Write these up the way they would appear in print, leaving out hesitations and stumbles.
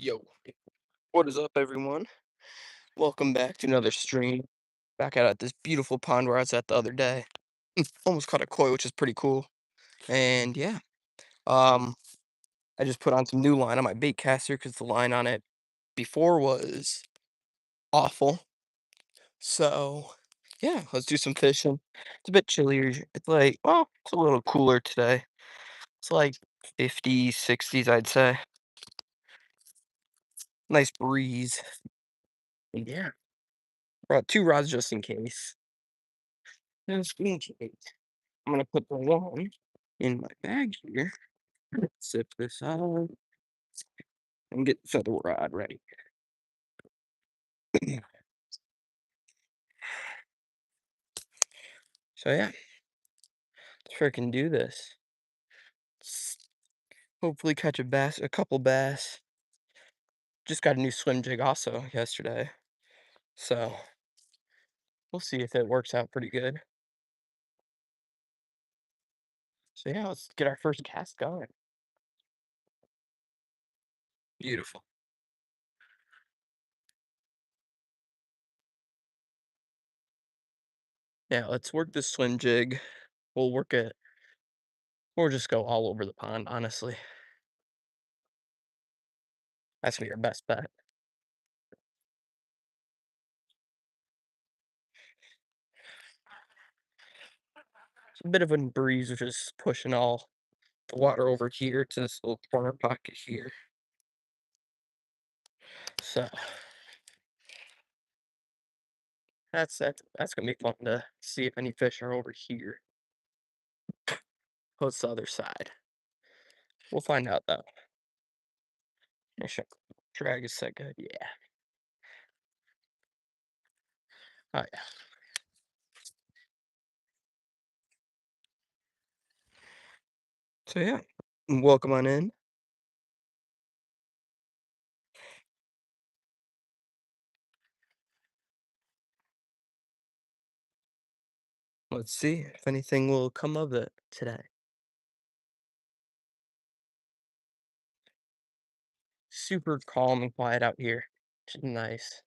Yo, what is up, everyone? Welcome back to another stream. Back out at this beautiful pond where I was at the other day. Almost caught a koi, which is pretty cool. And yeah, um, I just put on some new line on my bait caster because the line on it before was awful. So yeah, let's do some fishing. It's a bit chillier. It's like, well, it's a little cooler today. It's like 50s, 60s, I'd say. Nice breeze. And yeah, brought two rods just in case. Just in case. I'm gonna put the one in my bag here, zip this out, and get the other rod ready. So yeah, let's freaking do this. S- Hopefully catch a bass, a couple bass. Just got a new swim jig also yesterday, so we'll see if it works out pretty good. So yeah, let's get our first cast going. Beautiful. Yeah, let's work this swim jig. We'll work it, or just go all over the pond, honestly. That's gonna be our best bet. It's a bit of a breeze, which is pushing all the water over here to this little corner pocket here. So that's gonna be fun to see if any fish are over here. What's the other side? We'll find out though. Make sure drag is set good. Yeah. Oh yeah. So yeah. Welcome on in. Let's see if anything will come of it today. Super calm and quiet out here. Which is nice.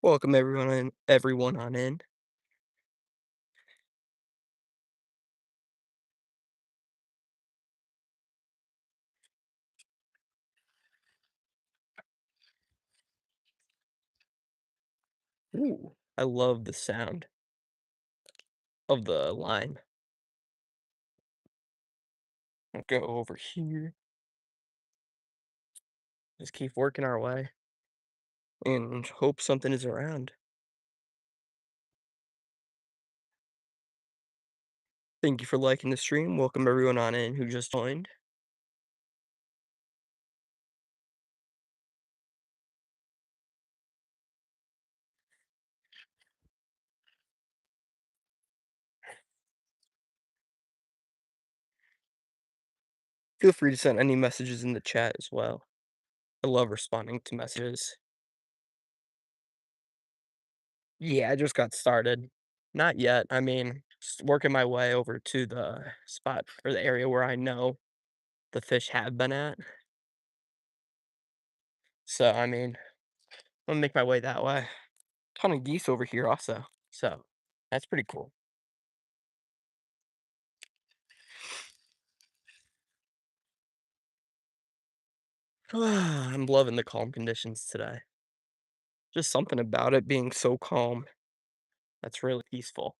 Welcome everyone on in. Ooh, I love the sound of the line. I'll go over here. Just keep working our way and hope something is around. Thank you for liking the stream. Welcome everyone on in who just joined. Feel free to send any messages in the chat as well. I love responding to messages. Yeah, I just got started. Not yet. I mean, just working my way over to the spot or the area where I know the fish have been at. So, I mean, I'm gonna make my way that way. Ton of geese over here also. So, that's pretty cool. I'm loving the calm conditions today. Just something about it being so calm that's really peaceful.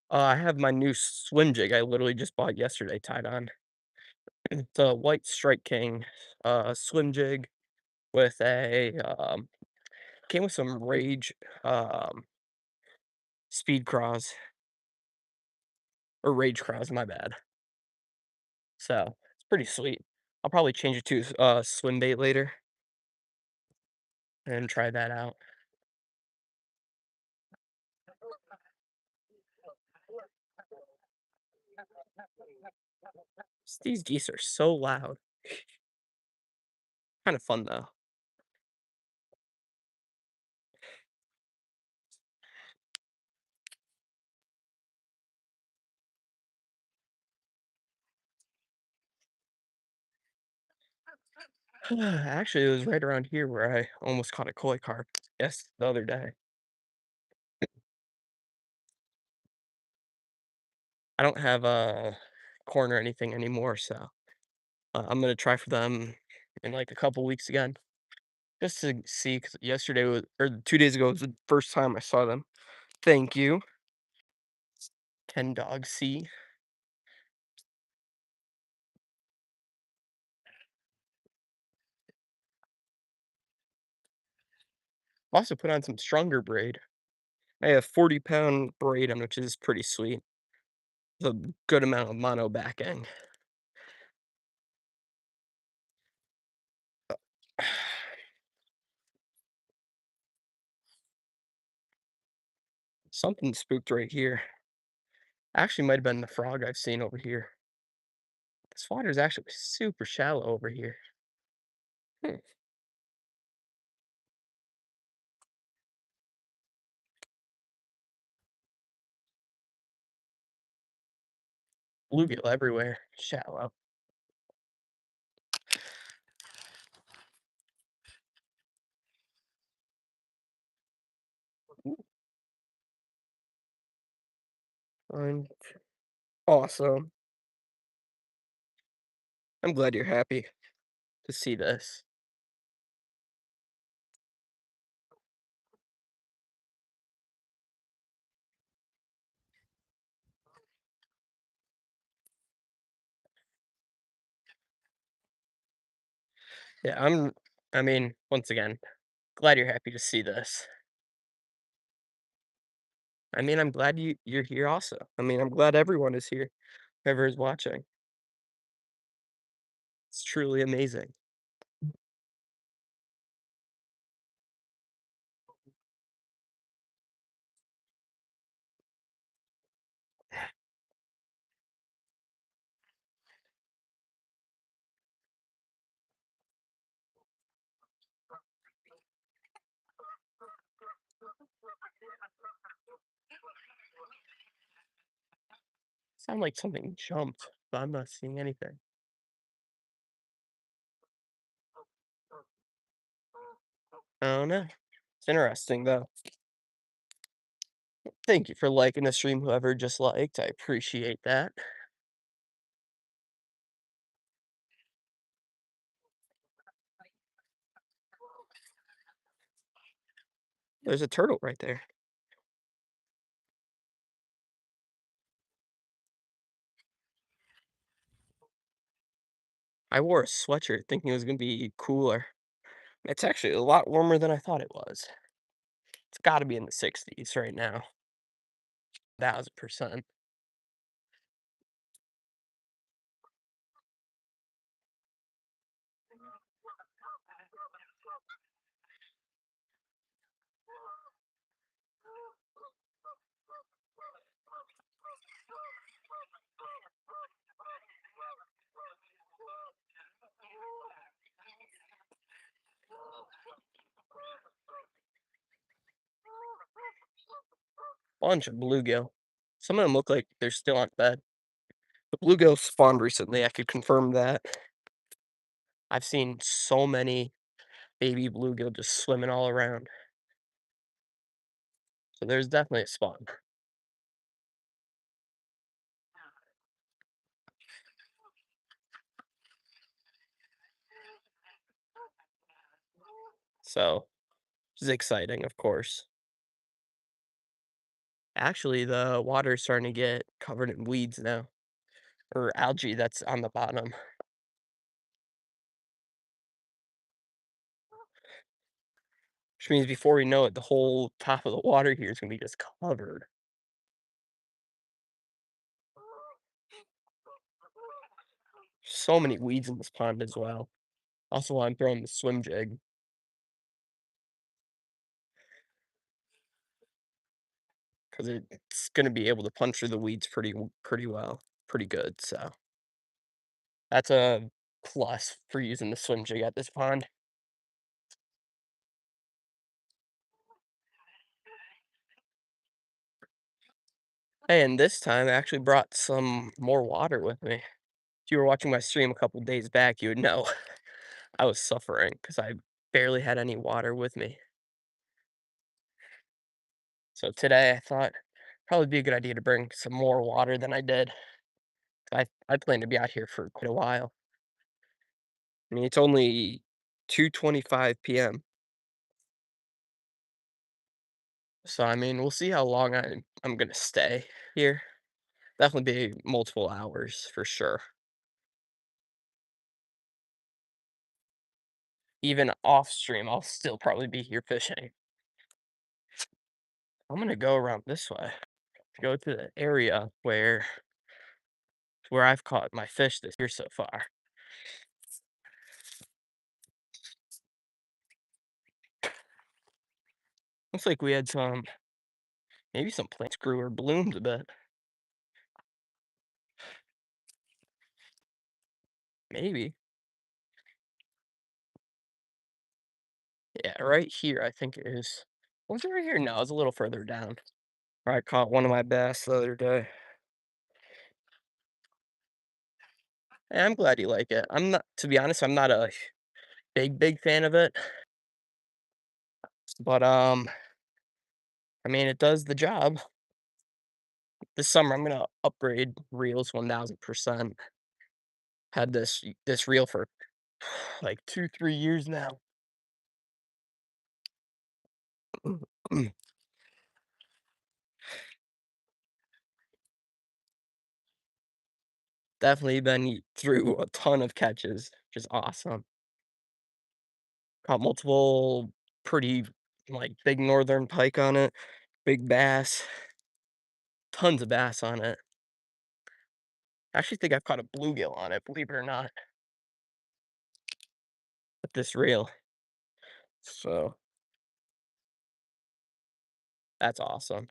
I have my new swim jig I literally just bought yesterday tied on. It's a White Strike King swim jig with came with some Rage um, speed craws or Rage craws, my bad. So it's pretty sweet. I'll probably change it to swim bait later and try that out. These geese are so loud. Kinda fun, though. Actually, it was right around here where I almost caught a koi carp, yes, the other day. I don't have a corn or anything anymore, so, I'm gonna try for them in, like, a couple weeks again, just to see. Cause yesterday was or 2 days ago was the first time I saw them. Thank you. Ken Dog C. Also put on some stronger braid. I have 40-pound braid on, which is pretty sweet. A good amount of mono backing. Something spooked right here. Actually, might have been the frog I've seen over here. This water is actually super shallow over here. Hmm. Bluegill everywhere. Shallow. Ooh, fine. Awesome. I'm glad you're happy to see this. Yeah, I mean, once again, glad you're happy to see this. I mean, I'm glad you're here also. I mean, I'm glad everyone is here, whoever is watching. It's truly amazing. Sound like something jumped, but I'm not seeing anything. I don't know. It's interesting though. Thank you for liking the stream, whoever just liked. I appreciate that. There's a turtle right there. I wore a sweatshirt thinking it was gonna be cooler. It's actually a lot warmer than I thought it was. It's gotta be in the 60s right now. 1000%. Bunch of bluegill. Some of them look like they're still on bed. The bluegill spawned recently, I could confirm that. I've seen so many baby bluegill just swimming all around. So there's definitely a spawn. So, this is exciting, of course. Actually, the water's starting to get covered in weeds now, or algae that's on the bottom, which means before we know it, the whole top of the water here is gonna be just covered. So many weeds in this pond as well. Also, while I'm throwing the swim jig, because it's gonna be able to punch through the weeds pretty well, pretty good. So that's a plus for using the swim jig at this pond. Hey, and this time I actually brought some more water with me. If you were watching my stream a couple days back, you would know I was suffering because I barely had any water with me. So today I thought probably be a good idea to bring some more water than I did. I plan to be out here for quite a while. I mean, it's only 2:25 p.m. So I mean, we'll see how long I'm gonna stay here. Definitely be multiple hours for sure. Even off stream, I'll still probably be here fishing. I'm gonna go around this way. Go to the area where I've caught my fish this year so far. Looks like we had maybe some plants grew or bloomed a bit. Maybe. Yeah, right here I think it is. Was it right here? No, it's a little further down. Where I caught one of my bass the other day. And I'm glad you like it. I'm not, to be honest, I'm not a big fan of it, but I mean it does the job. This summer I'm gonna upgrade reels 1000%. Had this reel for like 2, 3 years now. Definitely been through a ton of catches, which is awesome. Caught multiple pretty, like, big northern pike on it, big bass, tons of bass on it. I actually think I've caught a bluegill on it, believe it or not, with this reel. So, that's awesome.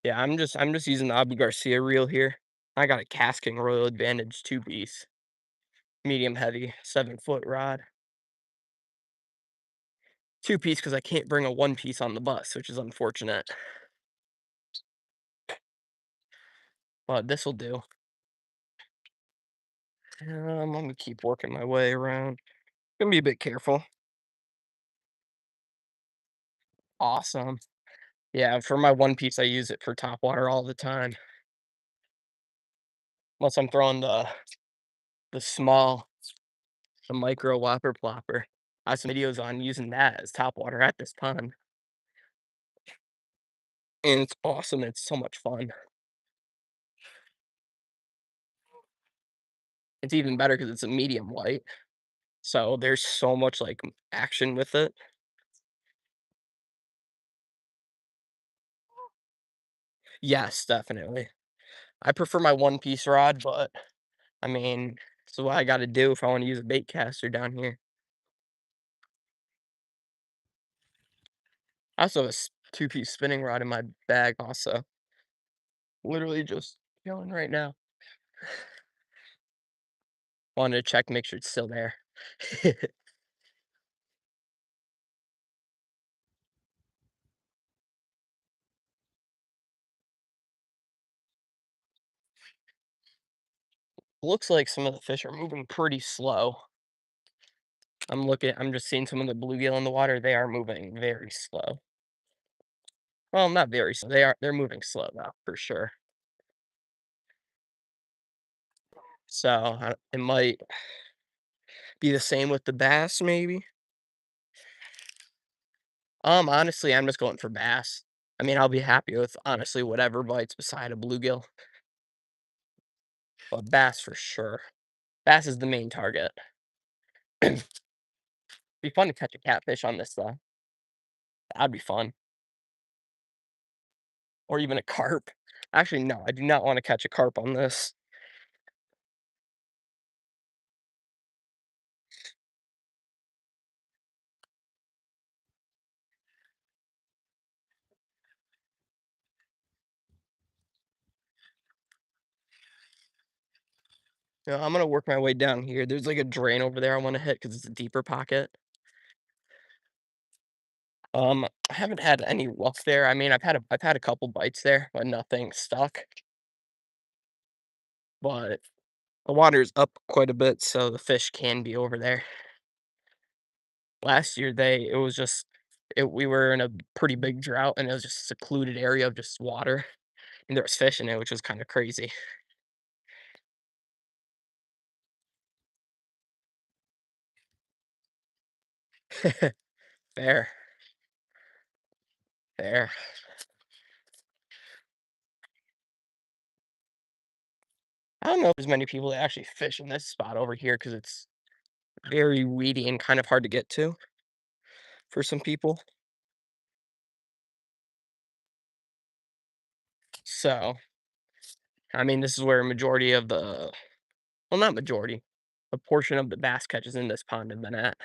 Yeah, I'm just using the Abu Garcia reel here. I got a Casking Royal Advantage 2-piece, medium heavy, 7-foot rod. 2-piece because I can't bring a 1-piece on the bus, which is unfortunate, but this'll do. I'm gonna keep working my way around. Gonna be a bit careful. Awesome. Yeah, for my 1-piece, I use it for top water all the time. Unless I'm throwing the small, the micro whopper plopper. I have some videos on using that as top water at this pond, and it's awesome, it's so much fun. It's even better because it's a medium white, so there's so much, like, action with it. Yes, definitely. I prefer my 1-piece rod, but, I mean, it's what I gotta do if I wanna use a bait caster down here. I also have a 2-piece spinning rod in my bag also. Literally just chilling right now. Wanted to check, make sure it's still there. Looks like some of the fish are moving pretty slow. I'm just seeing some of the bluegill in the water, they are moving very slow. Well, not very slow, they're moving slow though, for sure. So, it might be the same with the bass, maybe? Honestly, I'm just going for bass. I mean, I'll be happy with, honestly, whatever bites beside a bluegill, but bass for sure. Bass is the main target. Be fun to catch a catfish on this, though. That'd be fun. Or even a carp. Actually, no, I do not wanna catch a carp on this. Yeah, I'm gonna work my way down here. There's, like, a drain over there I wanna hit because it's a deeper pocket. I haven't had any luck there. I mean, I've had a couple bites there, but nothing stuck. But the water's up quite a bit, so the fish can be over there. Last year, it was just we were in a pretty big drought, and it was just a secluded area of just water, and there was fish in it, which was kinda crazy. Fair, fair. I don't know if there's many people that actually fish in this spot over here because it's very weedy and kind of hard to get to for some people. So, I mean, this is where a majority of the well, not majority, a portion of the bass catches in this pond have been at.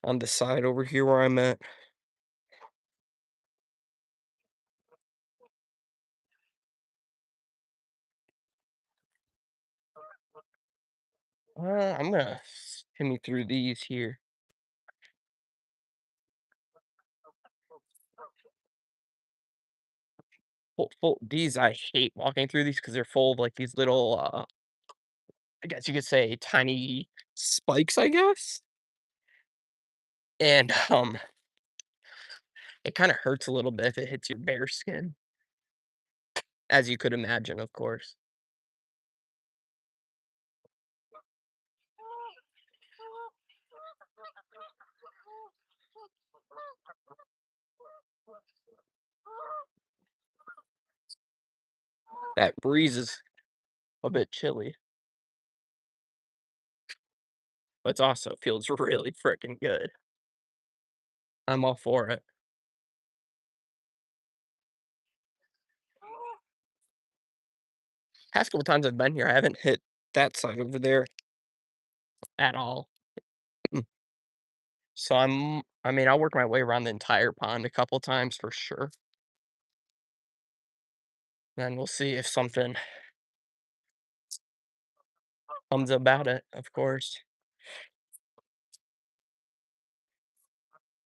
On the side over here where I'm at. I'm gonna skim through these here. These I hate walking through these because 'cause they're full of, like, these little, I guess you could say tiny spikes, I guess? And, it kinda hurts a little bit if it hits your bare skin, as you could imagine, of course. That breeze is a bit chilly, but it's also feels really freaking good. I'm all for it. Past couple times I've been here, I haven't hit that side over there at all. Mm. So I mean, I'll work my way around the entire pond a couple times for sure, and we'll see if something comes about it, of course.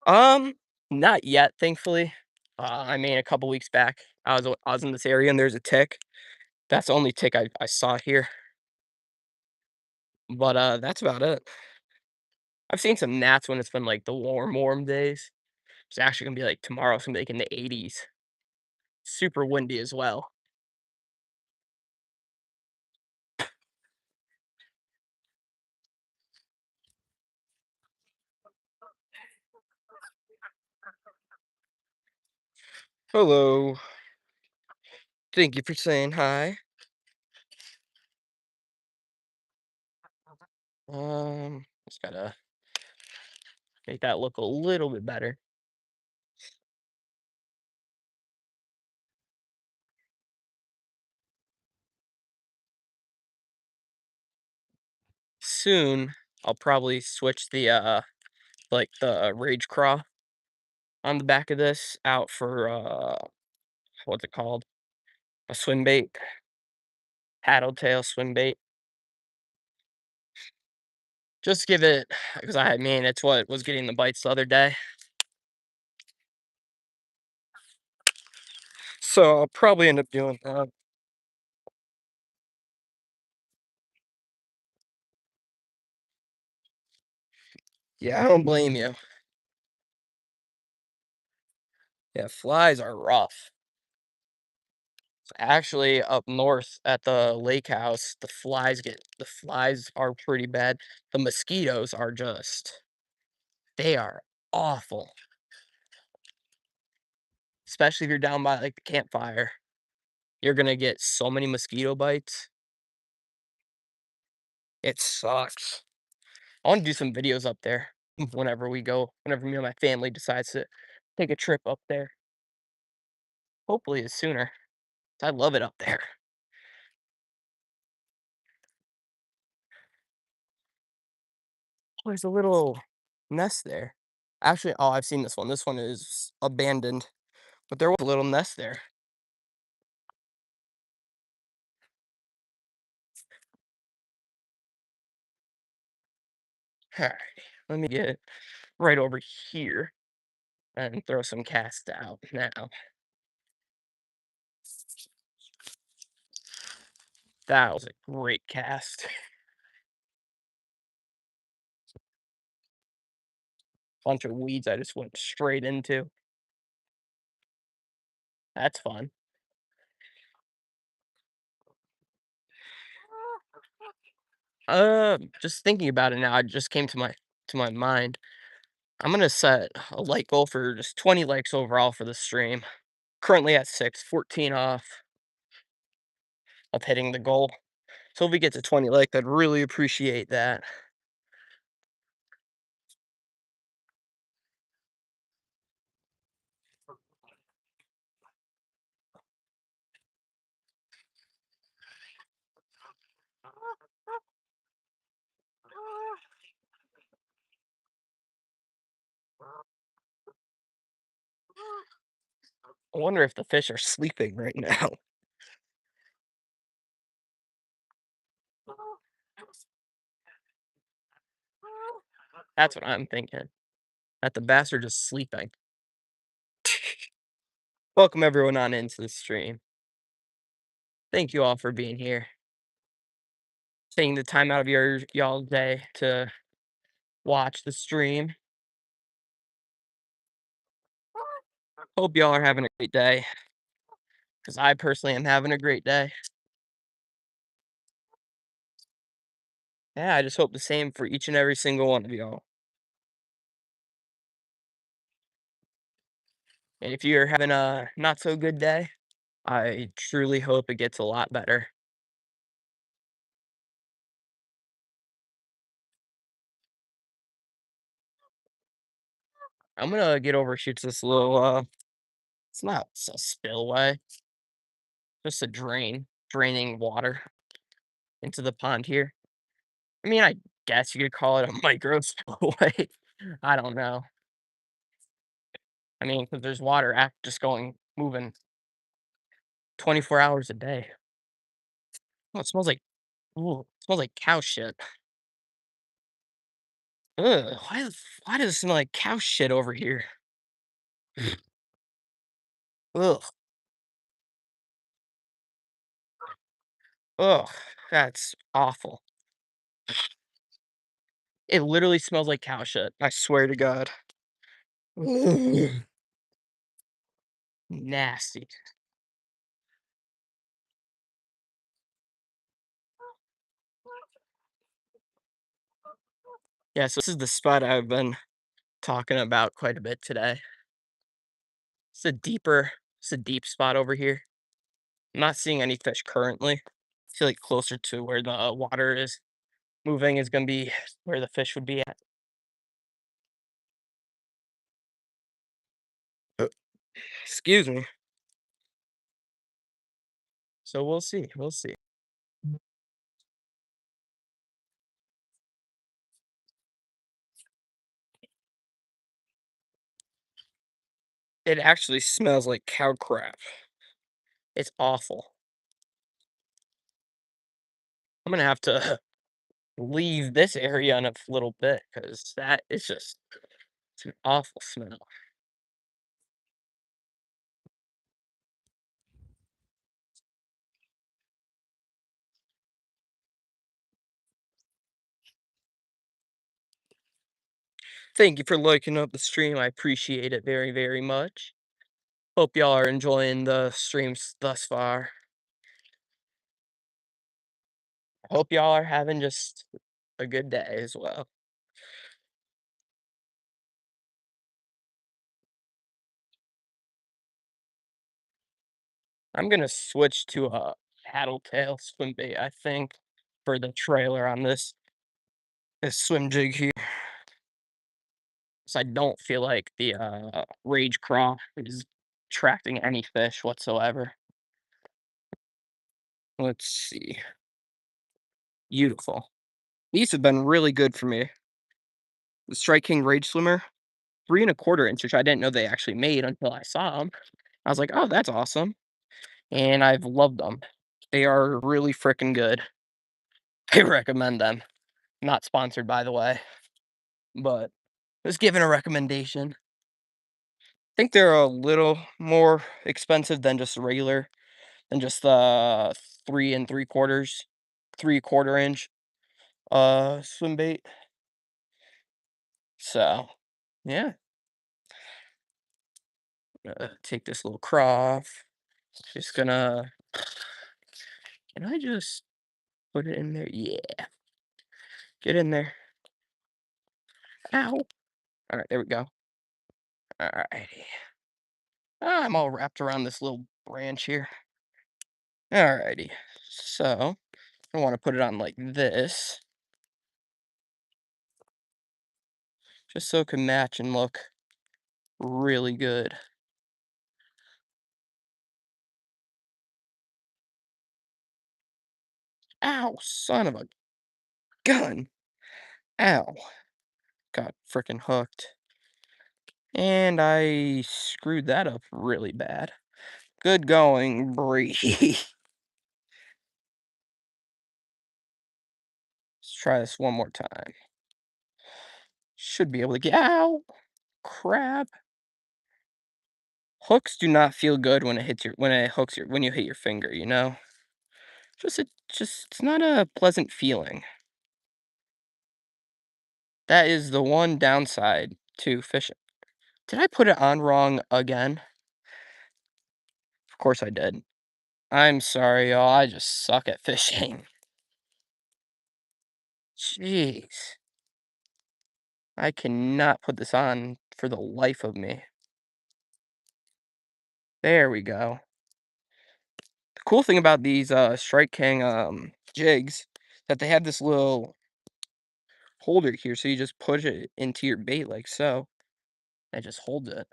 Um, Not yet, thankfully. I mean, a couple weeks back, I was in this area and there's a tick. That's the only tick I saw here, but, that's about it. I've seen some gnats when it's been, like, the warm days. It's actually gonna be, like, tomorrow, it's gonna be, like, in the 80s. Super windy as well. Hello. Thank you for saying hi. Just gotta make that look a little bit better. Soon, I'll probably switch like, the Rage Craw on the back of this out for, what's it called? A swim bait, paddle tail swim bait. Just give it because I mean, it's what was getting the bites the other day. So, I'll probably end up doing that. Yeah, I don't blame you. Yeah, flies are rough. Actually, up north at the lake house, the flies are pretty bad. The mosquitoes are just they are awful, especially if you're down by, like, the campfire. You're gonna get so many mosquito bites. It sucks. I wanna do some videos up there whenever me and my family decides to take a trip up there. Hopefully, it's sooner. 'Cause I love it up there. Oh, there's a little nest there. Actually, oh, I've seen this one. This one is abandoned, but there was a little nest there. Alright, let me get right over here. and throw some cast out now. That was a great cast. Bunch of weeds I just went straight into. That's fun. Just thinking about it now, it just came to my mind. I'm gonna set a like goal for just 20 likes overall for the stream. Currently at 6, 14 off of hitting the goal. So if we get to 20 likes, I'd really appreciate that. I wonder if the fish are sleeping right now. That's what I'm thinking. That the bass are just sleeping. Welcome everyone on into the stream. Thank you all for being here. Taking the time out of y'all's day to watch the stream. Hope y'all are having a great day. Because I personally am having a great day. Yeah, I just hope the same for each and every single one of y'all. And if you're having a not so good day, I truly hope it gets a lot better. I'm gonna get over shoots this little it's not a spillway, just a draining water into the pond here. I mean, I guess you could call it a micro spillway. I don't know. I mean, because there's water act just moving 24 hours a day. Oh, it smells like ooh, it smells like cow shit. Ugh, why does it smell like cow shit over here? Ugh, ugh, that's awful. It literally smells like cow shit. I swear to God. Ugh, nasty. Yeah, so this is the spot I've been talking about quite a bit today. It's a deeper, it's a deep spot over here. I'm not seeing any fish currently. I feel like closer to where the water is moving is gonna be where the fish would be at. Uh, Excuse me. So we'll see. We'll see. It actually smells like cow crap. It's awful. I'm gonna have to leave this area in a little bit because that is just it's an awful smell. Thank you for liking up the stream. I appreciate it very, very much. Hope y'all are enjoying the streams thus far. Hope y'all are having just a good day as well. I'm gonna switch to a paddle tail swim bait, I think, for the trailer on this swim jig here. So I don't feel like the rage craw is attracting any fish whatsoever. Let's see. Beautiful. These have been really good for me. The Strike King Rage Swimmer, 3 1/4 inch, which I didn't know they actually made until I saw them. I was like, oh, that's awesome. And I've loved them. They are really freaking good. I recommend them. Not sponsored, by the way, but just giving a recommendation. Think they're a little more expensive than just regular than just the 3 3/4, 3/4 inch, swim bait. So, yeah, take this little craw. Just gonna can I just put it in there? Yeah, get in there. Ow. Alright, there we go. Alrighty. I'm all wrapped around this little branch here. Alrighty. So, I wanna put it on like this, just so it can match and look really good. Ow, son of a gun. Ow. Got freaking hooked. And I screwed that up really bad. Good going, Bree. Let's try this one more time. Should be able to get. Ow! Crap. Hooks do not feel good when when you hit your finger, you know? Just it's not a pleasant feeling. That is the one downside to fishing. Did I put it on wrong again? Of course I did. I'm sorry, y'all. I just suck at fishing. Jeez. I cannot put this on for the life of me. There we go. The cool thing about these Strike King jigs that they have this little holder here, so you just push it into your bait like so, and it just holds it.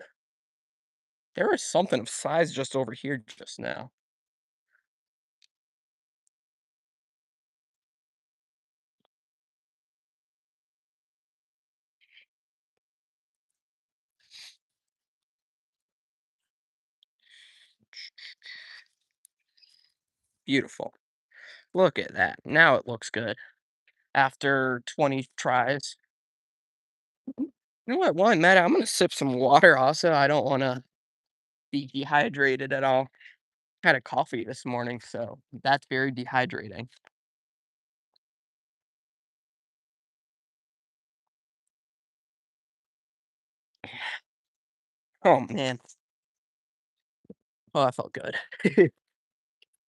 There was something of size just over here just now. Beautiful. Look at that. Now it looks good after 20 tries. You know what? While I'm at it, I'm gonna sip some water also. I don't wanna be dehydrated at all. Had a coffee this morning, so that's very dehydrating. Oh man. Oh, that felt good.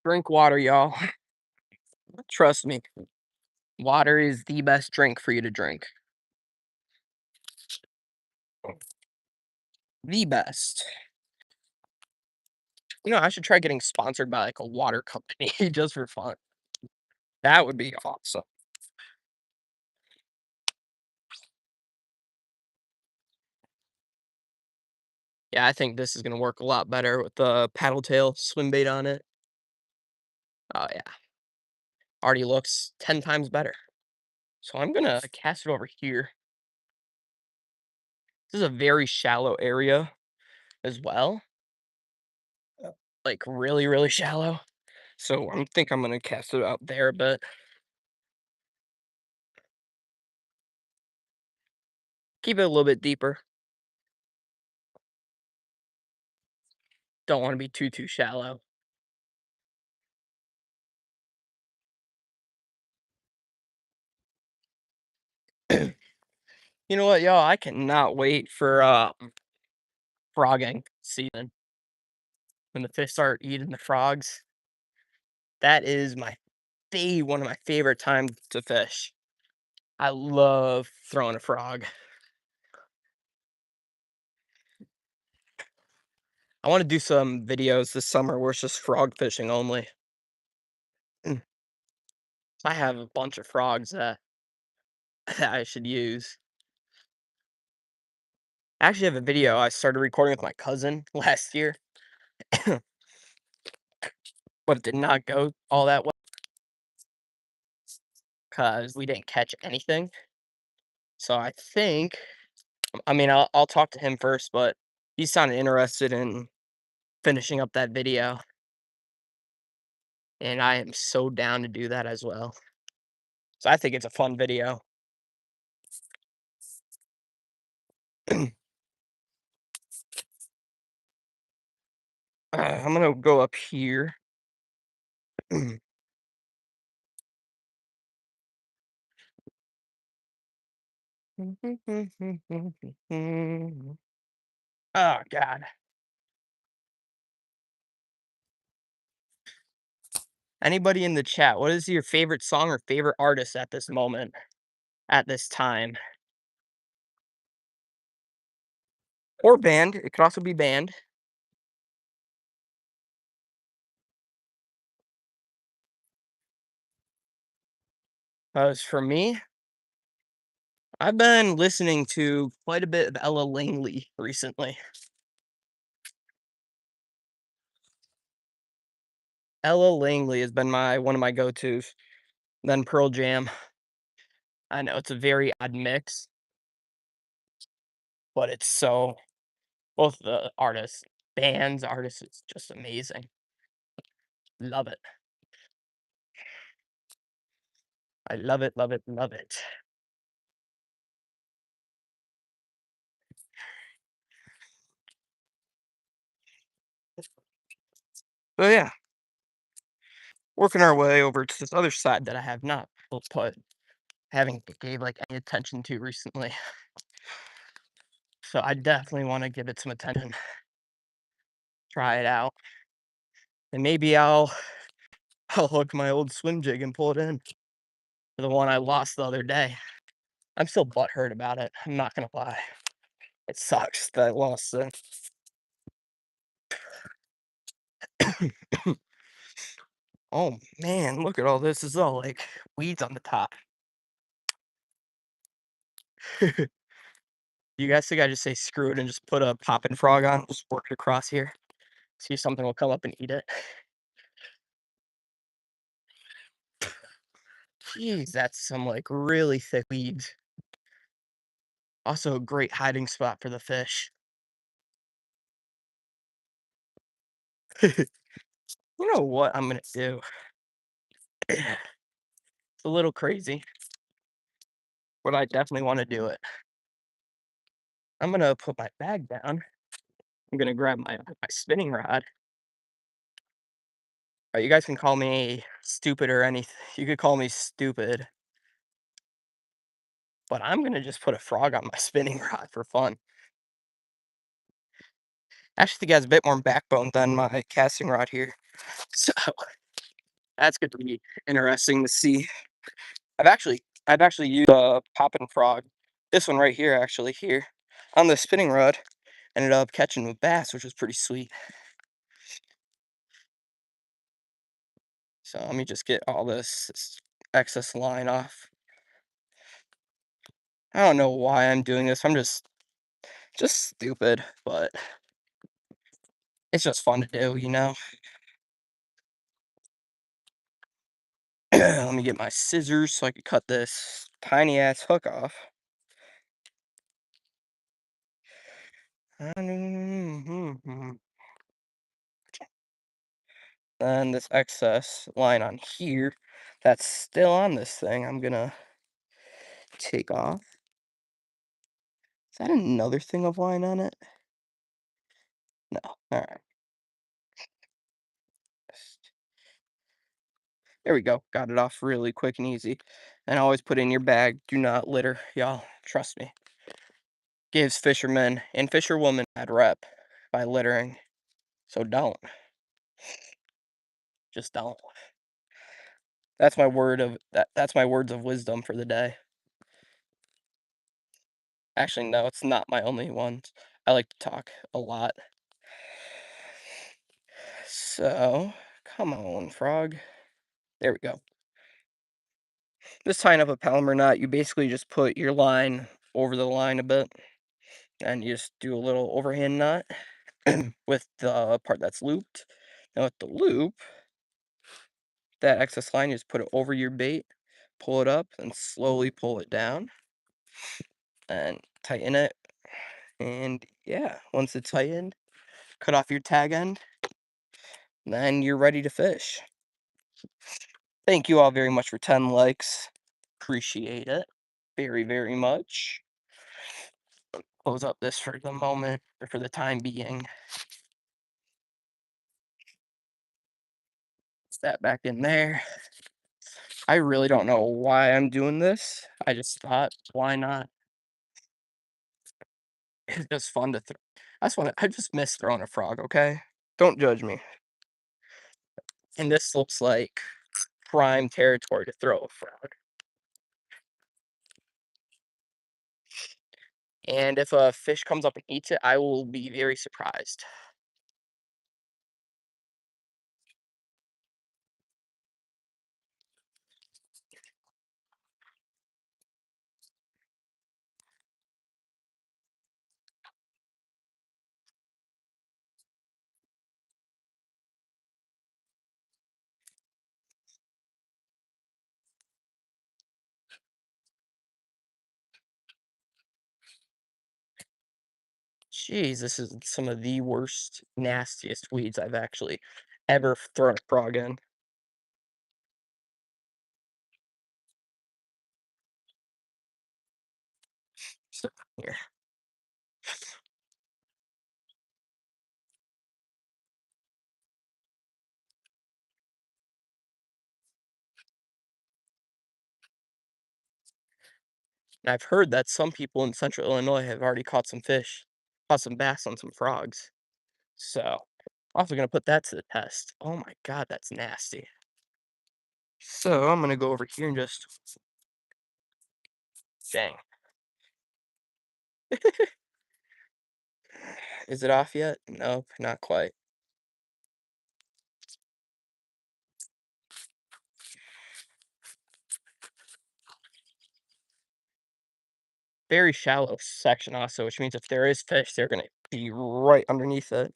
Drink water, y'all. Trust me. Water is the best drink for you to drink. The best. I should try getting sponsored by like a water company just for fun. That would be awesome. Yeah, I think this is gonna work a lot better with the paddle tail swim bait on it. Oh yeah, already looks 10 times better. So I'm gonna cast it over here. This is a very shallow area as well, like really, really shallow. So I think I'm gonna cast it out there, but keep it a little bit deeper. Don't want to be too shallow. You know what, y'all? I cannot wait for frogging season when the fish start eating the frogs. That is one of my favorite times to fish. I love throwing a frog. I want to do some videos this summer where it's just frog fishing only. Mm. I have a bunch of frogs that, that I should use. I actually have a video I started recording with my cousin last year, but it did not go all that well because we didn't catch anything. So I think, I mean, I'll talk to him first, but he sounded interested in finishing up that video, and I am so down to do that as well. So I think it's a fun video. I'm gonna go up here. Oh god. Anybody in the chat, what is your favorite song or favorite artist at this moment, at this time? Or band, it could also be band. 'Cause for me, I've been listening to quite a bit of Ella Langley recently. Ella Langley has been my one of my go-tos, then Pearl Jam. I know it's a very odd mix, but it's so both the artists, bands, artists, it's just amazing. Love it. I love it, love it, love it. So yeah, working our way over to this other side that I have not put haven't gave like any attention to recently. So I definitely want to give it some attention, try it out, and maybe I'll hook my old swim jig and pull it in for the one I lost the other day. I'm still butthurt about it. I'm not gonna lie. It sucks that I lost it. Oh man, look at all this. It's all like weeds on the top. You guys think I just say screw it and just put a poppin' frog on, just work it across here? See if something will come up and eat it. Jeez, that's some like really thick weeds. Also a great hiding spot for the fish. You know what I'm gonna do? It's a little crazy, but I definitely want to do it. I'm gonna put my bag down. I'm gonna grab my spinning rod. You guys can call me stupid or anything. You could call me stupid, but I'm gonna just put a frog on my spinning rod for fun. I actually think it has a bit more backbone than my casting rod here. So that's gonna be interesting to see. I've actually used a poppin' frog. This one right here, actually, here on the spinning rod, ended up catching a bass, which was pretty sweet. So let me just get all this excess line off. I don't know why I'm doing this. I'm just stupid, but it's just fun to do, you know? Let me get my scissors so I can cut this tiny ass hook off. Then this excess line on here that's still on this thing, I'm gonna take off. Is that another thing of line on it? No. Alright. There we go. Got it off really quick and easy. And always put in your bag. Do not litter, y'all. Trust me. Gives fishermen and fisherwomen bad rep by littering. So don't. Just don't. That's my words of wisdom for the day. Actually, no, it's not my only ones. I like to talk a lot. So, come on, frog. There we go. This tying up a Palomar knot, you basically just put your line over the line a bit, and you just do a little overhand knot with the part that's looped. Now with the loop, that excess line, you just put it over your bait, pull it up, and slowly pull it down, and tighten it. And yeah, once it's tightened, cut off your tag end, then you're ready to fish. Thank you all very much for 10 likes. Appreciate it very, very much. Close up this for the moment, or for the time being. that back in there. I really don't know why I'm doing this. I just thought, why not? It's just fun to throw. I just miss throwing a frog, okay? Don't judge me. And this looks like prime territory to throw a frog. And if a fish comes up and eats it, I will be very surprised. Jeez, this is some of the worst, nastiest weeds I've actually ever thrown a frog in. So, here. And I've heard that some people in central Illinois have already caught some bass on some frogs. So, also gonna put that to the test. Oh my god, that's nasty. So, I'm gonna go over here and just dang. Is it off yet? Nope, not quite. Very shallow section also, which means if there is fish, they're gonna be right underneath it.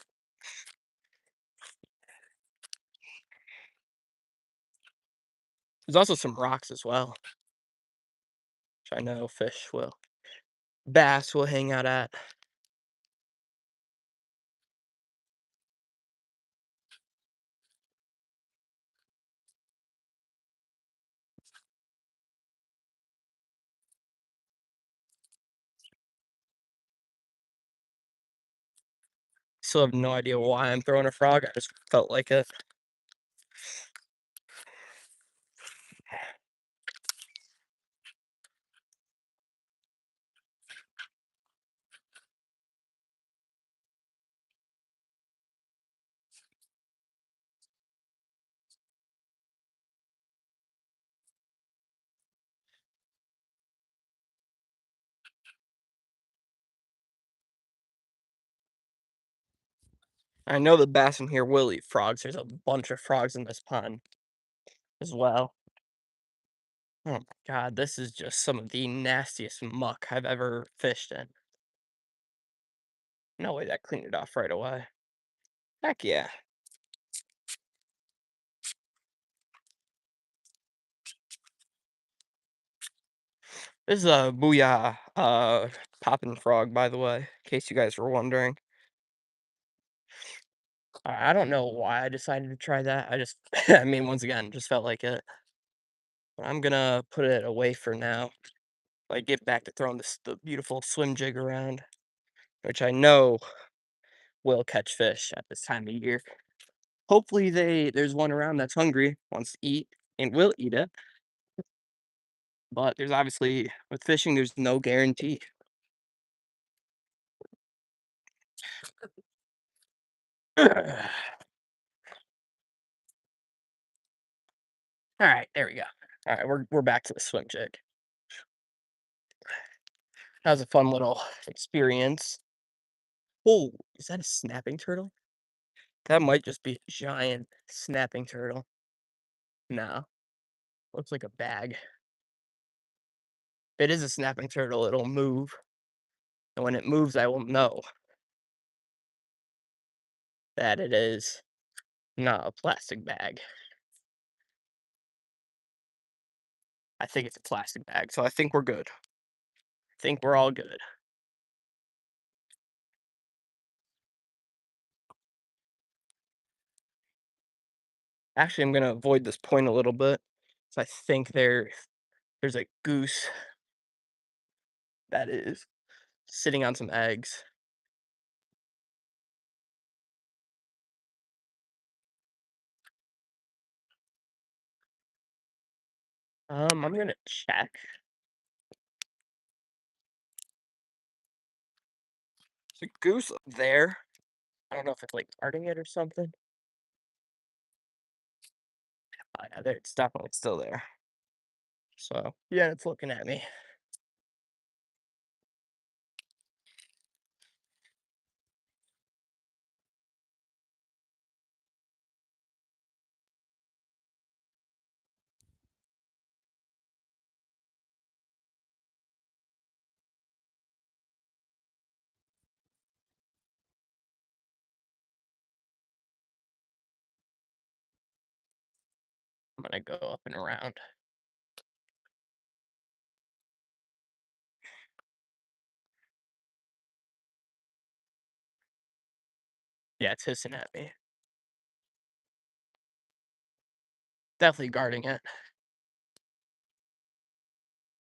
There's also some rocks as well, which I know bass will hang out at. Still have no idea why I'm throwing a frog. I just felt like it. I know the bass in here will eat frogs. There's a bunch of frogs in this pond as well. Oh my god, this is just some of the nastiest muck I've ever fished in. No way that cleaned it off right away. Heck yeah. This is a Booyah popping frog, by the way, in case you guys were wondering. I don't know why I decided to try that. I just, I mean, once again, just felt like it. But I'm gonna put it away for now. Like, get back to throwing the beautiful swim jig around, which I know will catch fish at this time of year. Hopefully there's one around that's hungry, wants to eat, and will eat it. But there's obviously with fishing, there's no guarantee. All right, there we go. All right, we're back to the swim jig. That was a fun little experience. Oh, is that a snapping turtle? That might just be a giant snapping turtle. No, looks like a bag. If it is a snapping turtle, it'll move, and when it moves, I will know that it is not a plastic bag. I think it's a plastic bag, so I think we're good. I think we're all good. Actually, I'm gonna avoid this point a little bit. So I think there's a goose that is sitting on some eggs. I'm gonna check. There's a goose up there. I don't know if it's, like, guarding it or something. Oh, yeah, there it's definitely still there. So, yeah, it's looking at me. I'm gonna go up and around. Yeah, it's hissing at me. Definitely guarding it.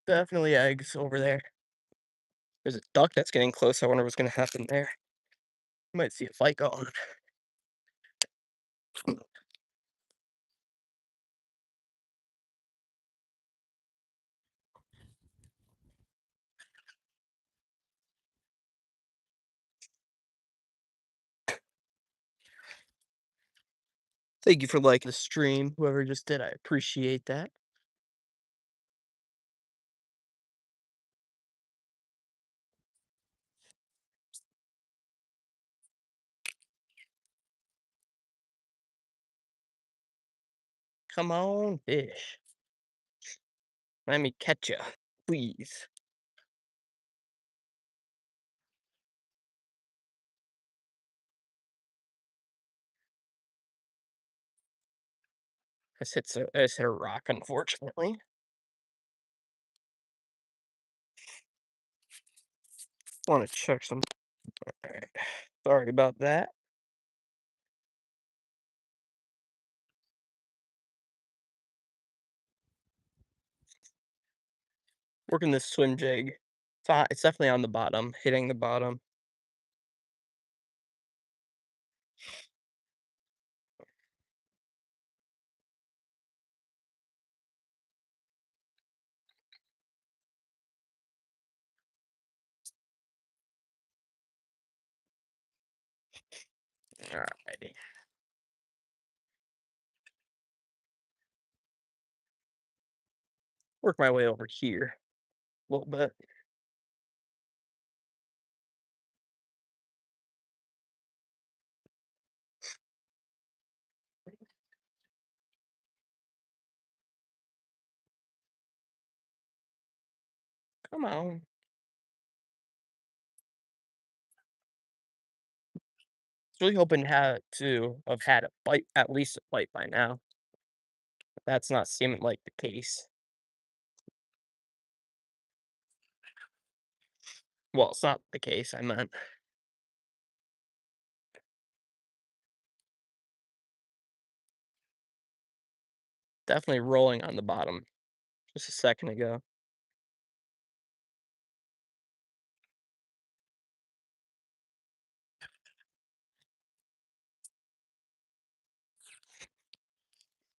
Definitely eggs over there. There's a duck that's getting close. I wonder what's gonna happen there. Might see a fight going. Thank you for liking the stream, whoever just did, I appreciate that. Come on, fish. Let me catch ya, please. I just hit a rock, unfortunately. Wanna check some. Alright. Sorry about that. Working this swim jig. It's definitely on the bottom, hitting the bottom. Alrighty. Work my way over here a little bit. Come on. Was really hoping to have had a bite, at least a bite by now. That's not seeming like the case. Well, it's not the case, I meant. Definitely rolling on the bottom just a second ago.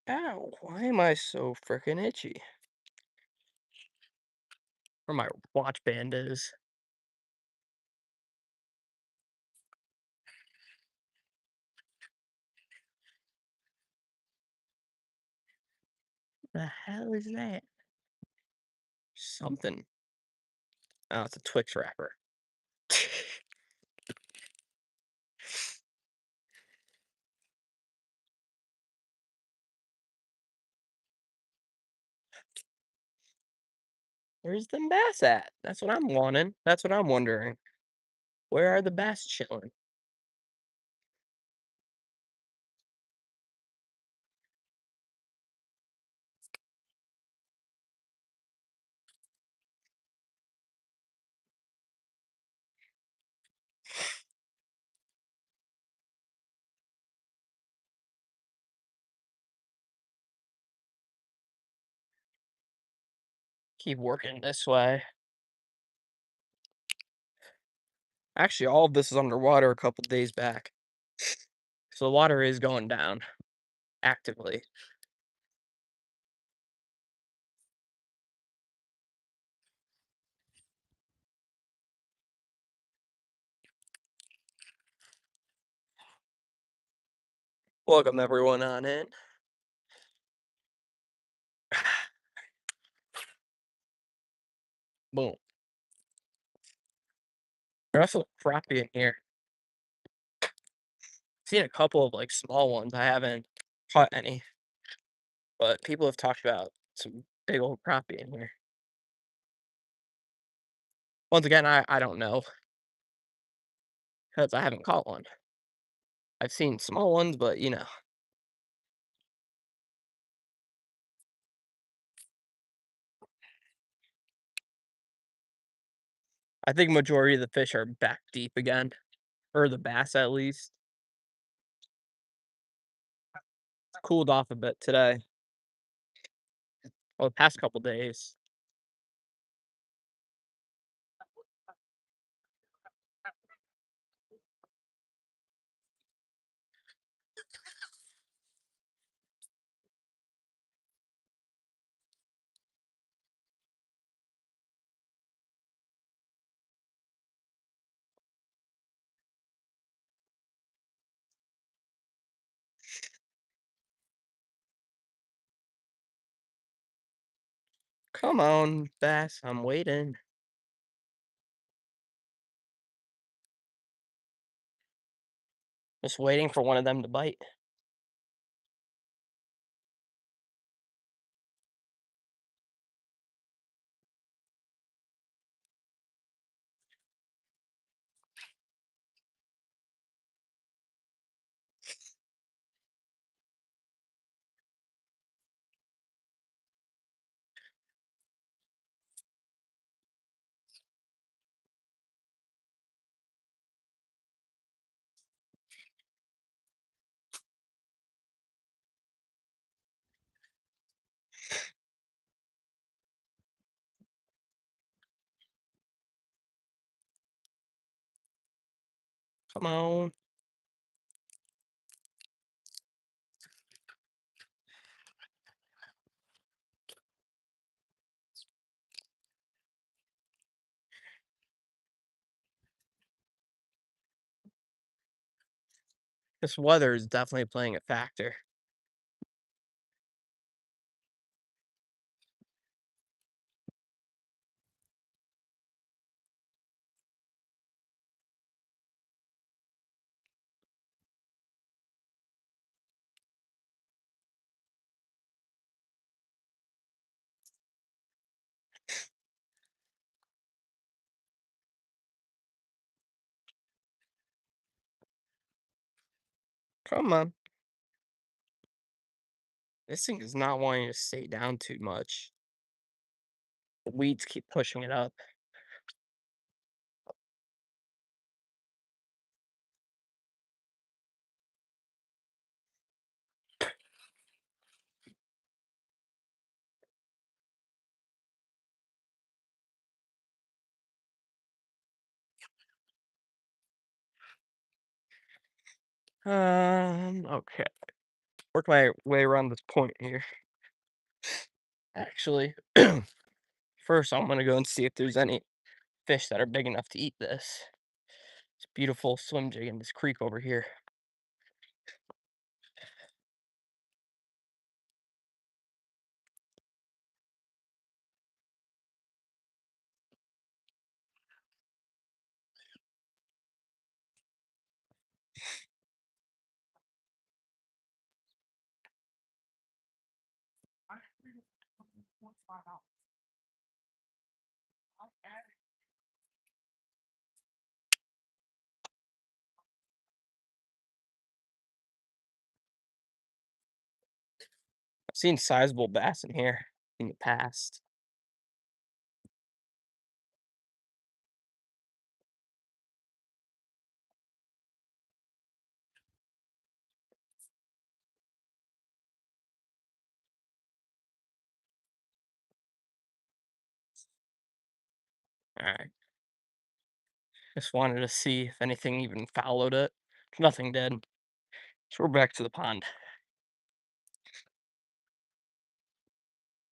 Ow, why am I so freaking itchy? Where my watch band is. The hell is that? Something. Oh, it's a Twix wrapper. Where's the bass at? That's what I'm wanting. That's what I'm wondering. Where are the bass chilling? Keep working this way. Actually, all of this is underwater a couple days back. So the water is going down actively. Welcome everyone on in. Boom. There's also crappie in here. Seen a couple of like small ones. I haven't caught any, but people have talked about some big old crappie in here. Once again, I don't know because I haven't caught one. I've seen small ones, but I think majority of the fish are back deep again, or the bass at least. It's cooled off a bit today. Well, the past couple days. Come on, bass, I'm waiting. Just waiting for one of them to bite. Come on. This weather is definitely playing a factor. Come on. This thing is not wanting to stay down too much. The weeds keep pushing it up. Okay. Work my way around this point here. Actually, first I'm gonna go and see if there's any fish that are big enough to eat this. It's a beautiful swim jig in this creek over here. I've seen sizable bass in here in the past. Alright. Just wanted to see if anything even followed it. Nothing did. So we're back to the pond.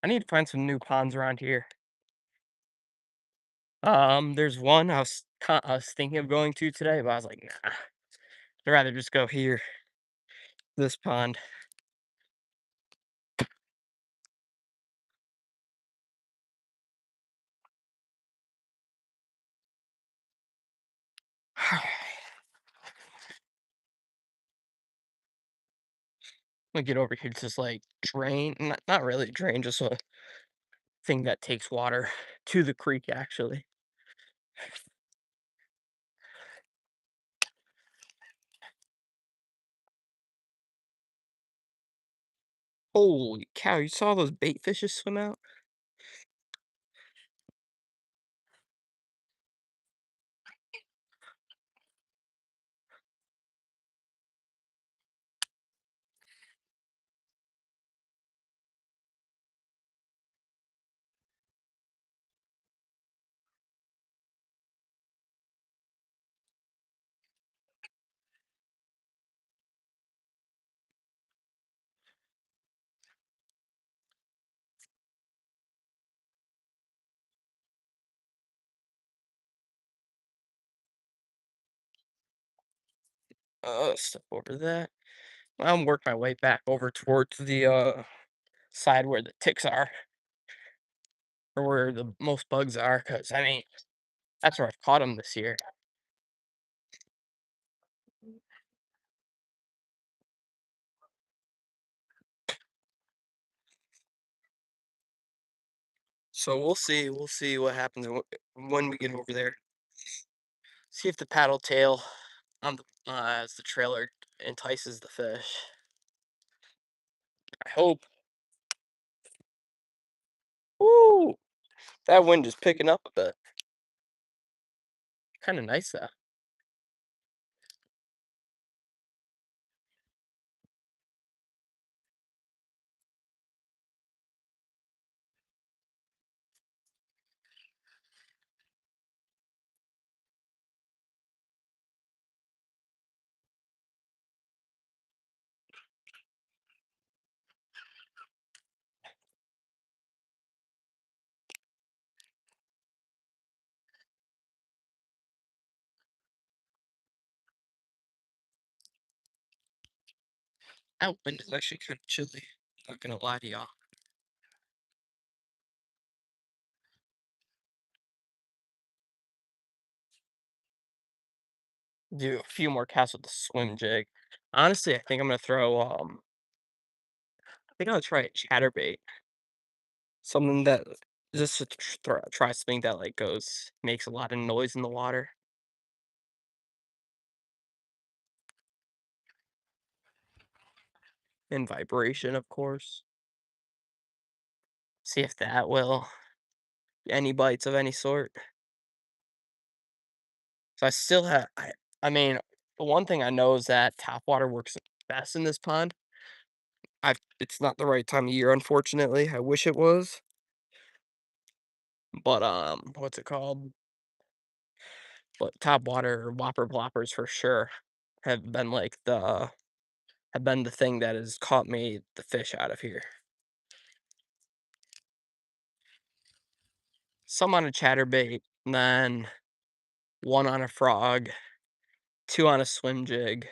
I need to find some new ponds around here. There's one I was thinking of going to today, but I was like, nah, I'd rather just go here. this pond. I'm gonna get over here to this like drain, not really a drain, just a thing that takes water to the creek actually. Holy cow, you saw those bait fishes swim out? Step over that. I'm work my way back over towards the side where the ticks are, or where the most bugs are, cause I mean that's where I've caught them this year. So we'll see what happens when we get over there. See if the paddle tail on the as the trailer entices the fish. I hope. Woo! That wind is picking up a bit. Kind of nice though. That wind is actually kind of chilly. Not gonna lie to y'all. Do a few more casts with the swim jig. Honestly, I think I'm gonna throw I think I'll try a chatterbait. Something that just to try something that like goes makes a lot of noise in the water and vibration, of course. See if that will any bites of any sort. So I still have I mean, the one thing I know is that tap water works best in this pond. It's not the right time of year, unfortunately. I wish it was. But what's it called? But tap water whopper ploppers for sure have been like have been the thing that has caught me the fish out of here. Some on a chatterbait, and then one on a frog, two on a swim jig.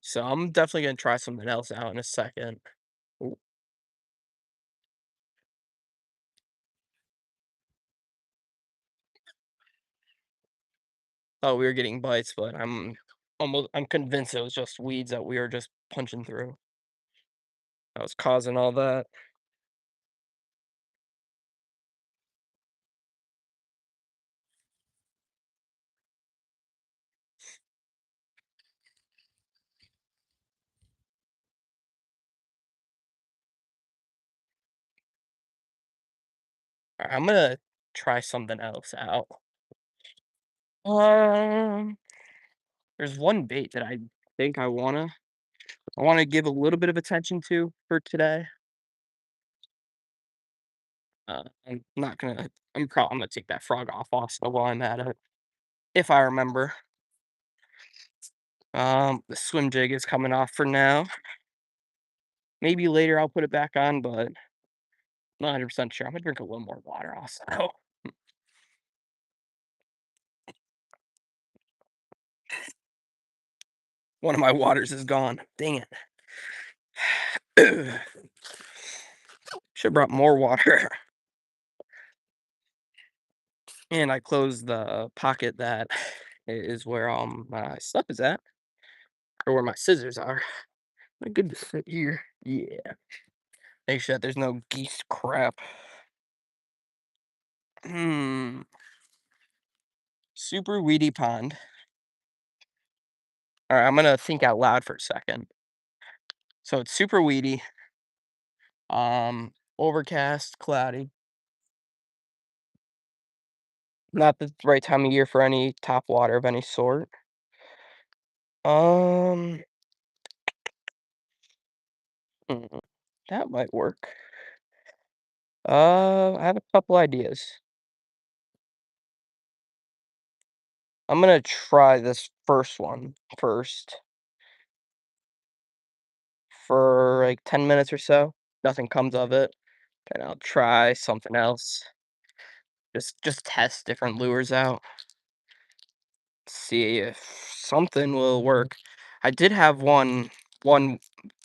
So I'm definitely gonna try something else out in a second. Ooh, thought we were getting bites, but I'm convinced it was just weeds that we were just punching through. That was causing all that. I'm gonna try something else out. Um, there's one bait that I think I wanna give a little bit of attention to for today. I'm not gonna I'm gonna take that frog off also while I'm at it, if I remember. The swim jig is coming off for now. Maybe later I'll put it back on, but not 100% sure. I'm gonna drink a little more water also. One of my waters is gone. Dang it. Should've brought more water. And I closed the pocket that is where, my stuff is at, or where my scissors are. My goodness, sit here. Yeah. Make sure that there's no geese crap. Hmm. Super weedy pond. Alright, I'm gonna think out loud for a second. So it's super weedy, overcast, cloudy. Not the right time of year for any top water of any sort. Um, hmm, that might work. I have a couple ideas. I'm gonna try this first one first for like 10 minutes or so. Nothing comes of it. And I'll try something else. Just test different lures out. See if something will work. I did have one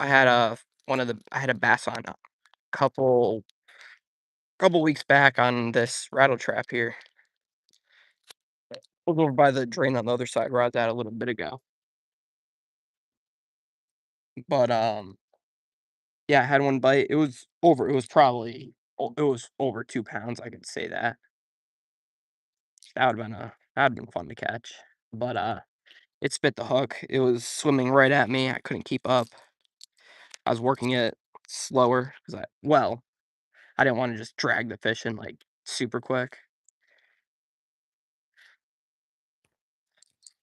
I had a I had a bass on a couple couple weeks back on this rattle trap here. Over by the drain on the other side where I was at a little bit ago. But yeah, I had one bite. It was over 2 pounds, I could say that. That'd been fun to catch. But it spit the hook. It was swimming right at me. I couldn't keep up. I was working it slower because I didn't want to just drag the fish in like super quick.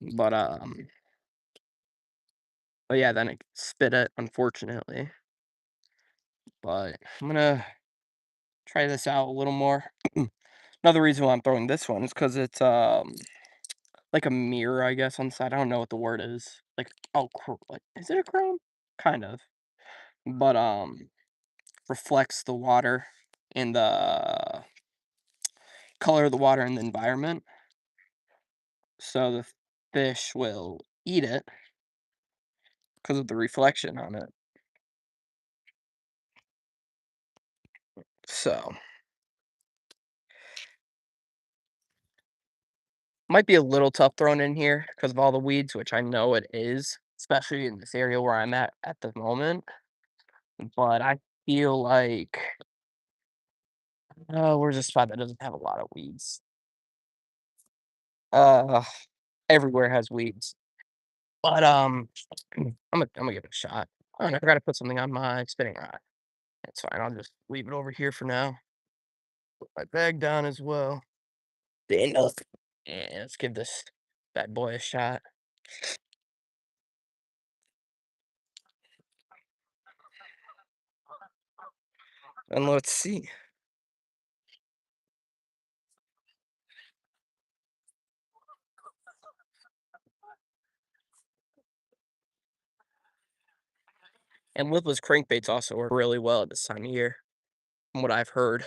But but yeah, then it spit it, unfortunately. But I'm gonna try this out a little more. Another reason why I'm throwing this one is because it's like a mirror, I guess, on the side. I don't know what the word is. Like, oh, like, is it a chrome? Kind of, but reflects the water and the color of the water in the environment, so the fish will eat it because of the reflection on it. So might be a little tough thrown in here because of all the weeds, which I know it is, especially in this area where I'm at the moment. But I feel like, where's a spot that doesn't have a lot of weeds? Uh, everywhere has weeds. But, I'm gonna give it a shot. Oh, and I forgot to put something on my spinning rod. It's fine, I'll just leave it over here for now. Put my bag down as well. Then, yeah, let's give this bad boy a shot. And let's see. And lipless crankbaits also work really well at this time of year, from what I've heard.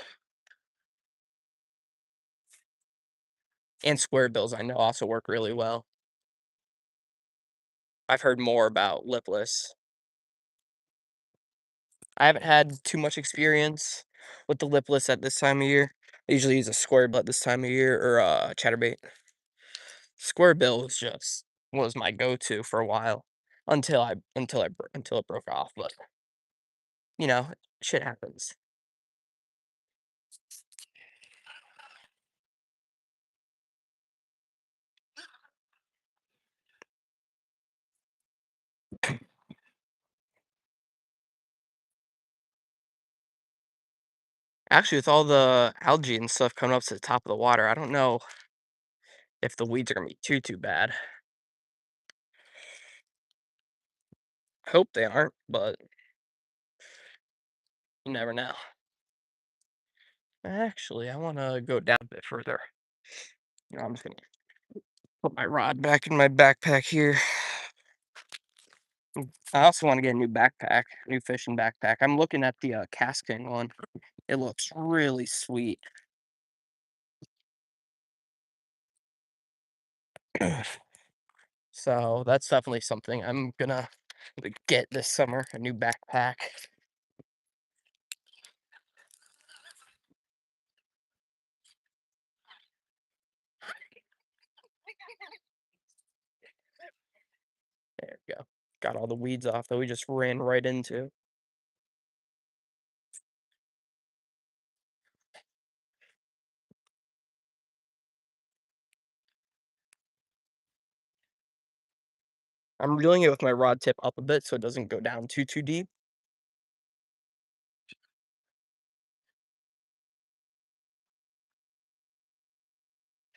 And square bills I know also work really well. I've heard more about lipless. I haven't had too much experience with the lipless at this time of year. I usually use a square bill at this time of year or a chatterbait. Square bill was my go-to for a while until it broke off, but you know, shit happens. Actually, with all the algae and stuff coming up to the top of the water, I don't know if the weeds are gonna be too bad. Hope they aren't, but you never know. Actually, I wanna go down a bit further. I'm just gonna put my rod back in my backpack here. I also wanna get a new backpack, new fishing backpack. I'm looking at the, Casking one. It looks really sweet. So, that's definitely something I'm gonna get this summer, a new backpack. There we go. Got all the weeds off that we just ran right into. I'm reeling it with my rod tip up a bit so it doesn't go down too deep.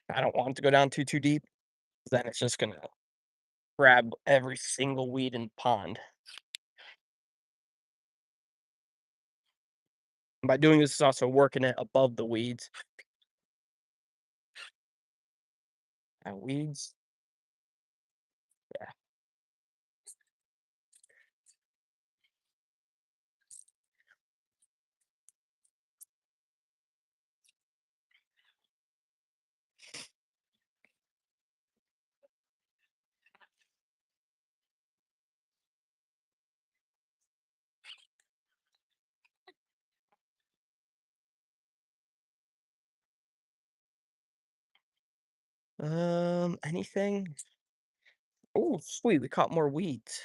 I don't want it to go down too deep, then it's just gonna grab every single weed in the pond. And by doing this, it's also working it above the weeds. Weeds, yeah. Anything? Oh, sweet, we caught more weeds.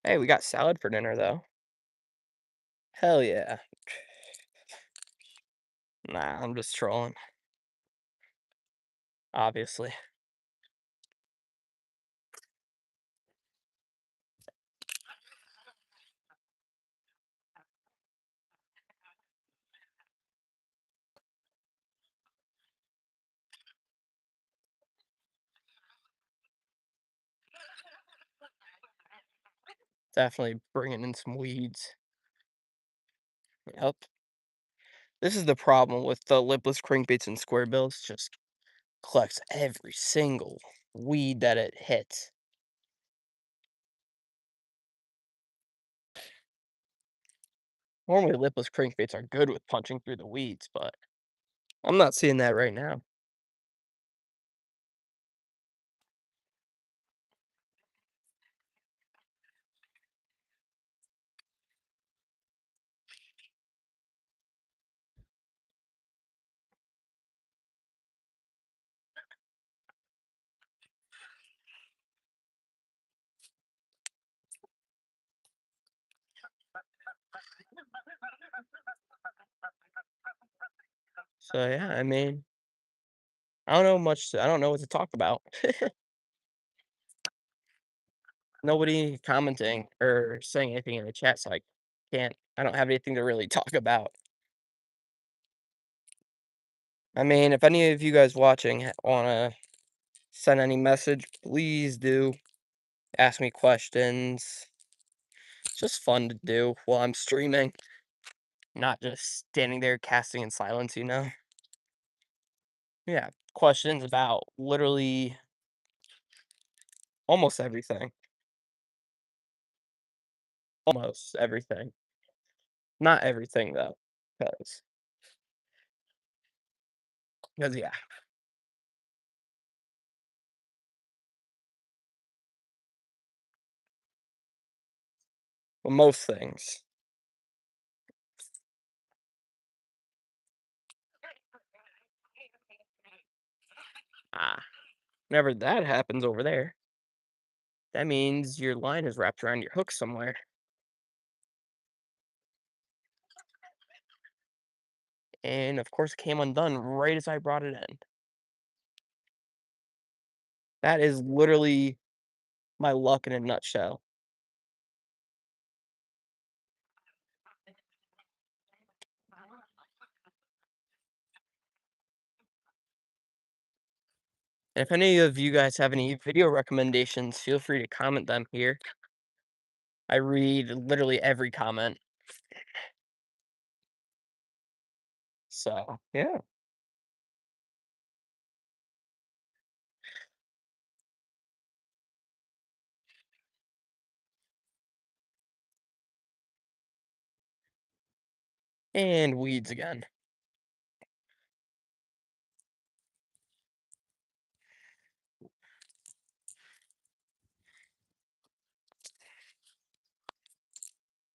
Hey, we got salad for dinner, though. Hell yeah. Nah, I'm just trolling, obviously. Definitely bringing in some weeds. Yep. This is the problem with the lipless crankbaits and square bills, just collects every single weed that it hits. Normally, lipless crankbaits are good with punching through the weeds, but I'm not seeing that right now. So yeah, I mean, I don't know what to talk about. Nobody commenting or saying anything in the chat, so I don't have anything to really talk about. I mean, if any of you guys watching wanna send any message, please do. Ask me questions. It's just fun to do while I'm streaming, not just standing there casting in silence, you know? Yeah, questions about literally almost everything. Almost everything. Not everything though, because yeah, well, most things. Ah, whenever that happens over there, that means your line is wrapped around your hook somewhere, and of course it came undone right as I brought it in. That is literally my luck in a nutshell. If any of you guys have any video recommendations, feel free to comment them here. I read literally every comment. So, yeah. And weeds again.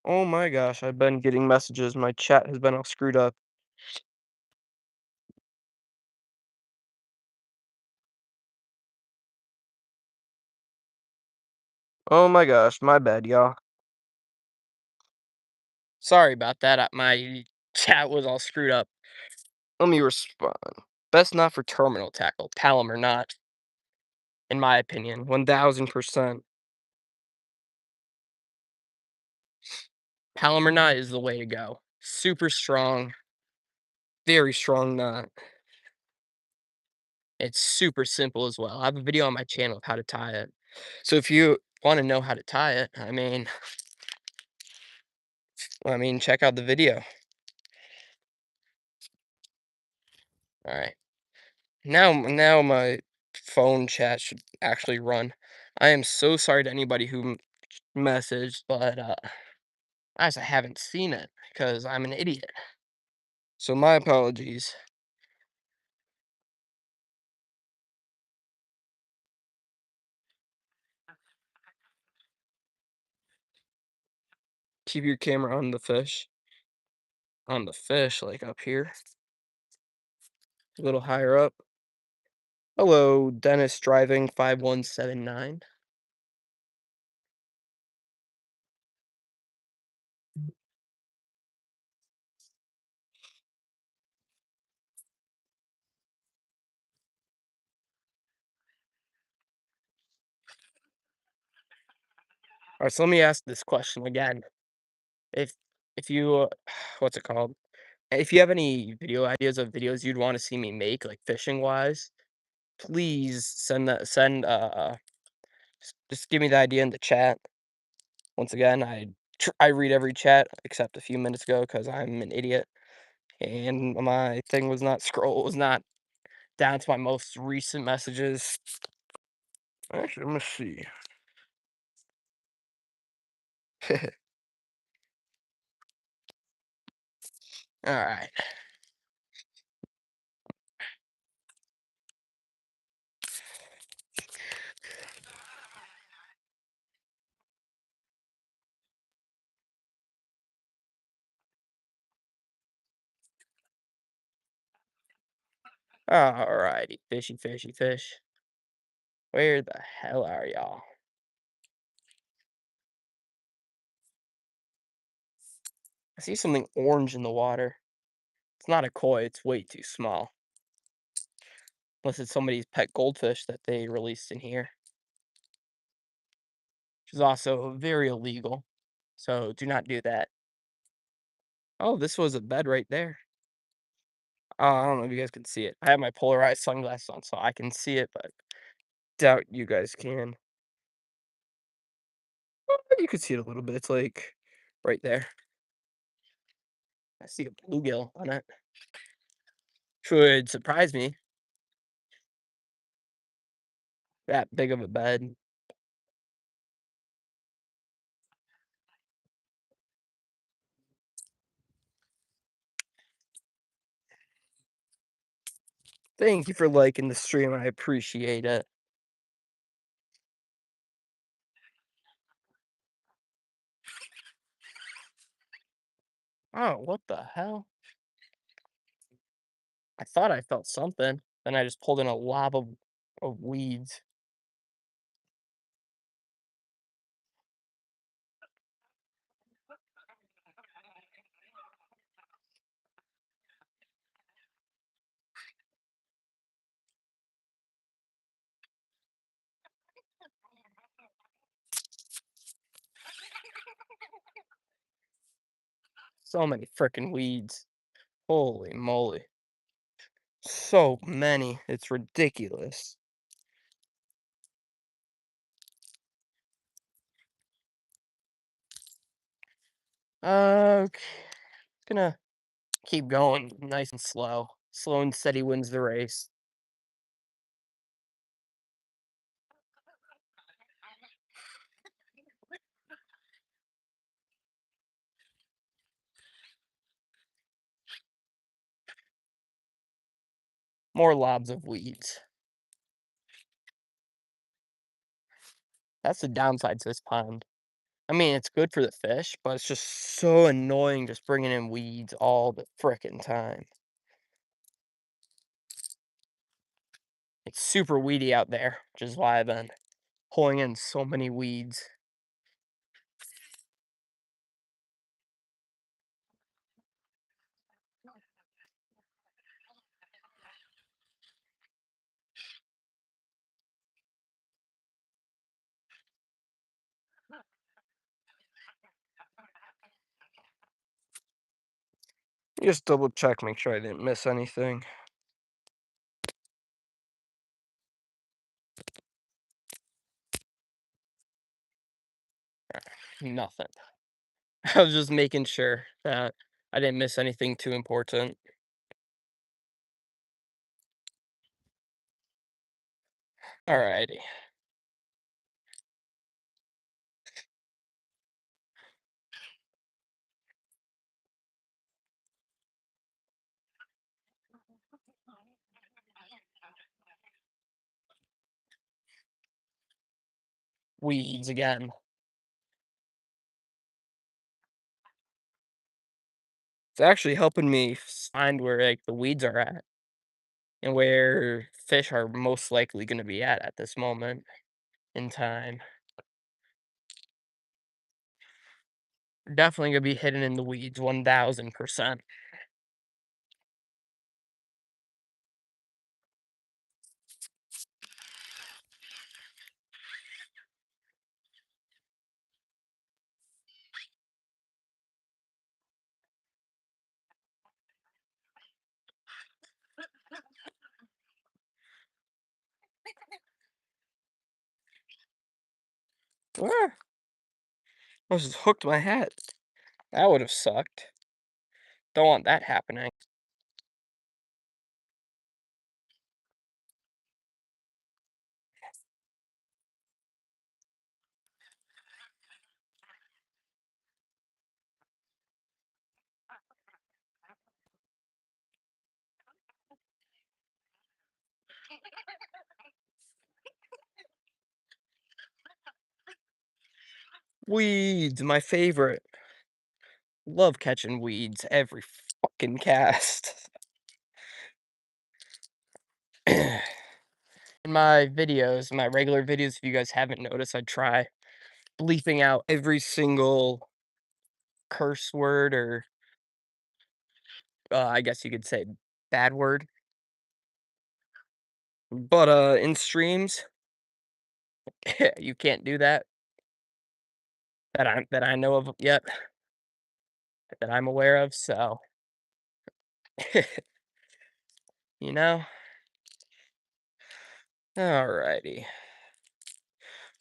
Oh my gosh, I've been getting messages. My chat has been all screwed up. Oh my gosh, my bad, y'all. Sorry about that. My chat was all screwed up. Let me respond. Best not for terminal tackle, Palom or not, in my opinion, 1000%. Palom or not is the way to go. Super strong, very strong knot. It's super simple as well. I have a video on my channel of how to tie it. So if you want to know how to tie it, check out the video. All right. Now my phone chat should actually run. I am so sorry to anybody who messaged, but I just haven't seen it because I'm an idiot. So my apologies. Keep your camera on the fish. On the fish, like up here, a little higher up. Hello, Dennis driving 5179. All right, so let me ask this question again. If if you what's it called? If you have any video ideas of videos you'd want to see me make, like fishing wise, please just give me the idea in the chat. Once again, I read every chat except a few minutes ago because I'm an idiot and my thing was not down to my most recent messages. Actually, let me see. All right. All righty, fishy, fishy, fish. Where the hell are y'all? I see something orange in the water. It's not a koi, it's way too small. Unless it's somebody's pet goldfish that they released in here. Which is also very illegal. So do not do that. Oh, this was a bed right there. I don't know if you guys can see it. I have my polarized sunglasses on, so I can see it, but doubt you guys can. You can see it a little bit. It's like right there. I see a bluegill on it. Should surprise me. That big of a bed. Thank you for liking the stream. I appreciate it. Oh, what the hell? I thought I felt something. Then I just pulled in a lob of weeds. So many freaking weeds. Holy moly. So many. It's ridiculous. Okay. Gonna keep going nice and slow. Slow and steady wins the race. More lobs of weeds. That's the downside to this pond. I mean, it's good for the fish, but it's just so annoying just bringing in weeds all the frickin' time. It's super weedy out there, which is why I've been pulling in so many weeds. Just double check, make sure I didn't miss anything. Nothing. I was just making sure that I didn't miss anything too important. Alrighty. Weeds again. It's actually helping me find where like the weeds are at and where fish are most likely going to be at this moment in time. Definitely gonna be hidden in the weeds 1000%. Ah, I just hooked my hat. That would have sucked. Don't want that happening. Weeds, my favorite. Love catching weeds every fucking cast. In my videos, my regular videos, if you guys haven't noticed, I try bleeping out every single curse word or I guess you could say bad word. But in streams, you can't do that that I know of yet, that I'm aware of. So you know, alrighty.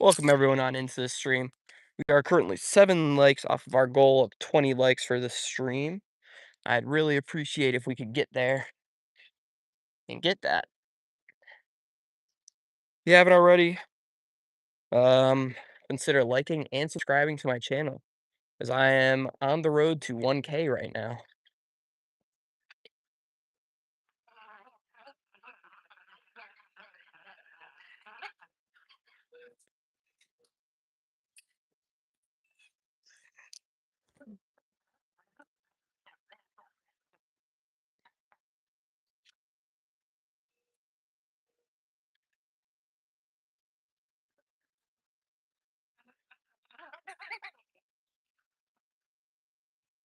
Welcome everyone on into the stream. We are currently 7 likes off of our goal of 20 likes for the stream. I'd really appreciate if we could get there and get that. If you haven't already, um, consider liking and subscribing to my channel, as I am on the road to 1K right now.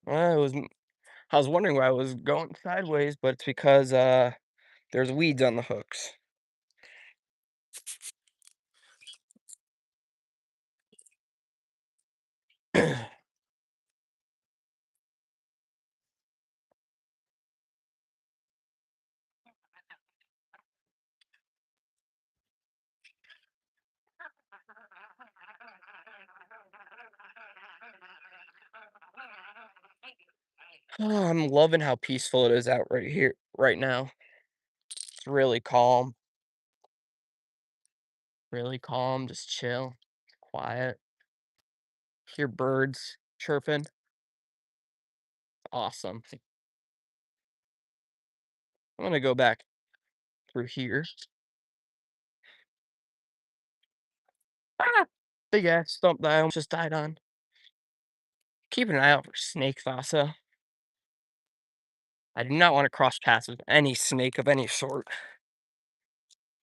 I was I was wondering why I was going sideways, but it's because there's weeds on the hooks. I'm loving how peaceful it is out right here right now. It's really calm, just chill, quiet. Hear birds chirping. Awesome. I'm gonna go back through here. Ah! Big ass stump that I almost just died on. Keep an eye out for snakes also. I do not want to cross paths with any snake of any sort.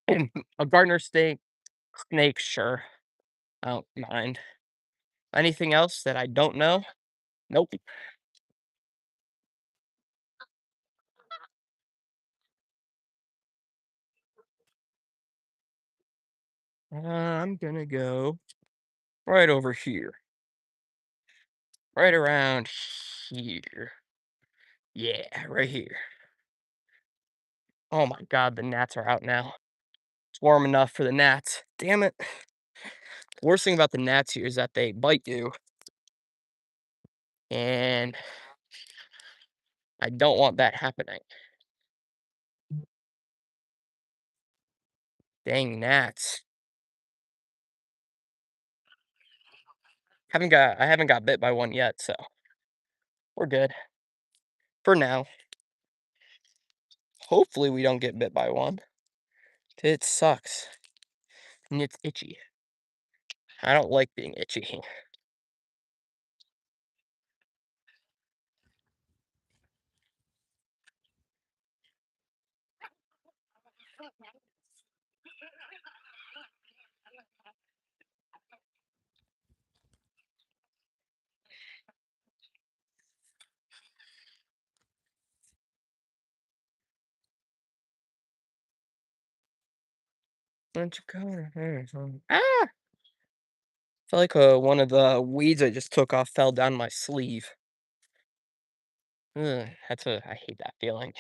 A gardener snake, sure. I don't mind. Anything else that I don't know? Nope. I'm gonna go right over here. Right around here. Yeah, right here. Oh my god, the gnats are out now. It's warm enough for the gnats. Damn it. Worst thing about the gnats here is that they bite you, and I don't want that happening. Dang gnats. I haven't got bit by one yet, so we're good. For now. Hopefully we don't get bit by one. It sucks. And it's itchy. I don't like being itchy. Don't you come here, son. Ah! Feel like one of the weeds I just took off fell down my sleeve. Ugh, I hate that feeling.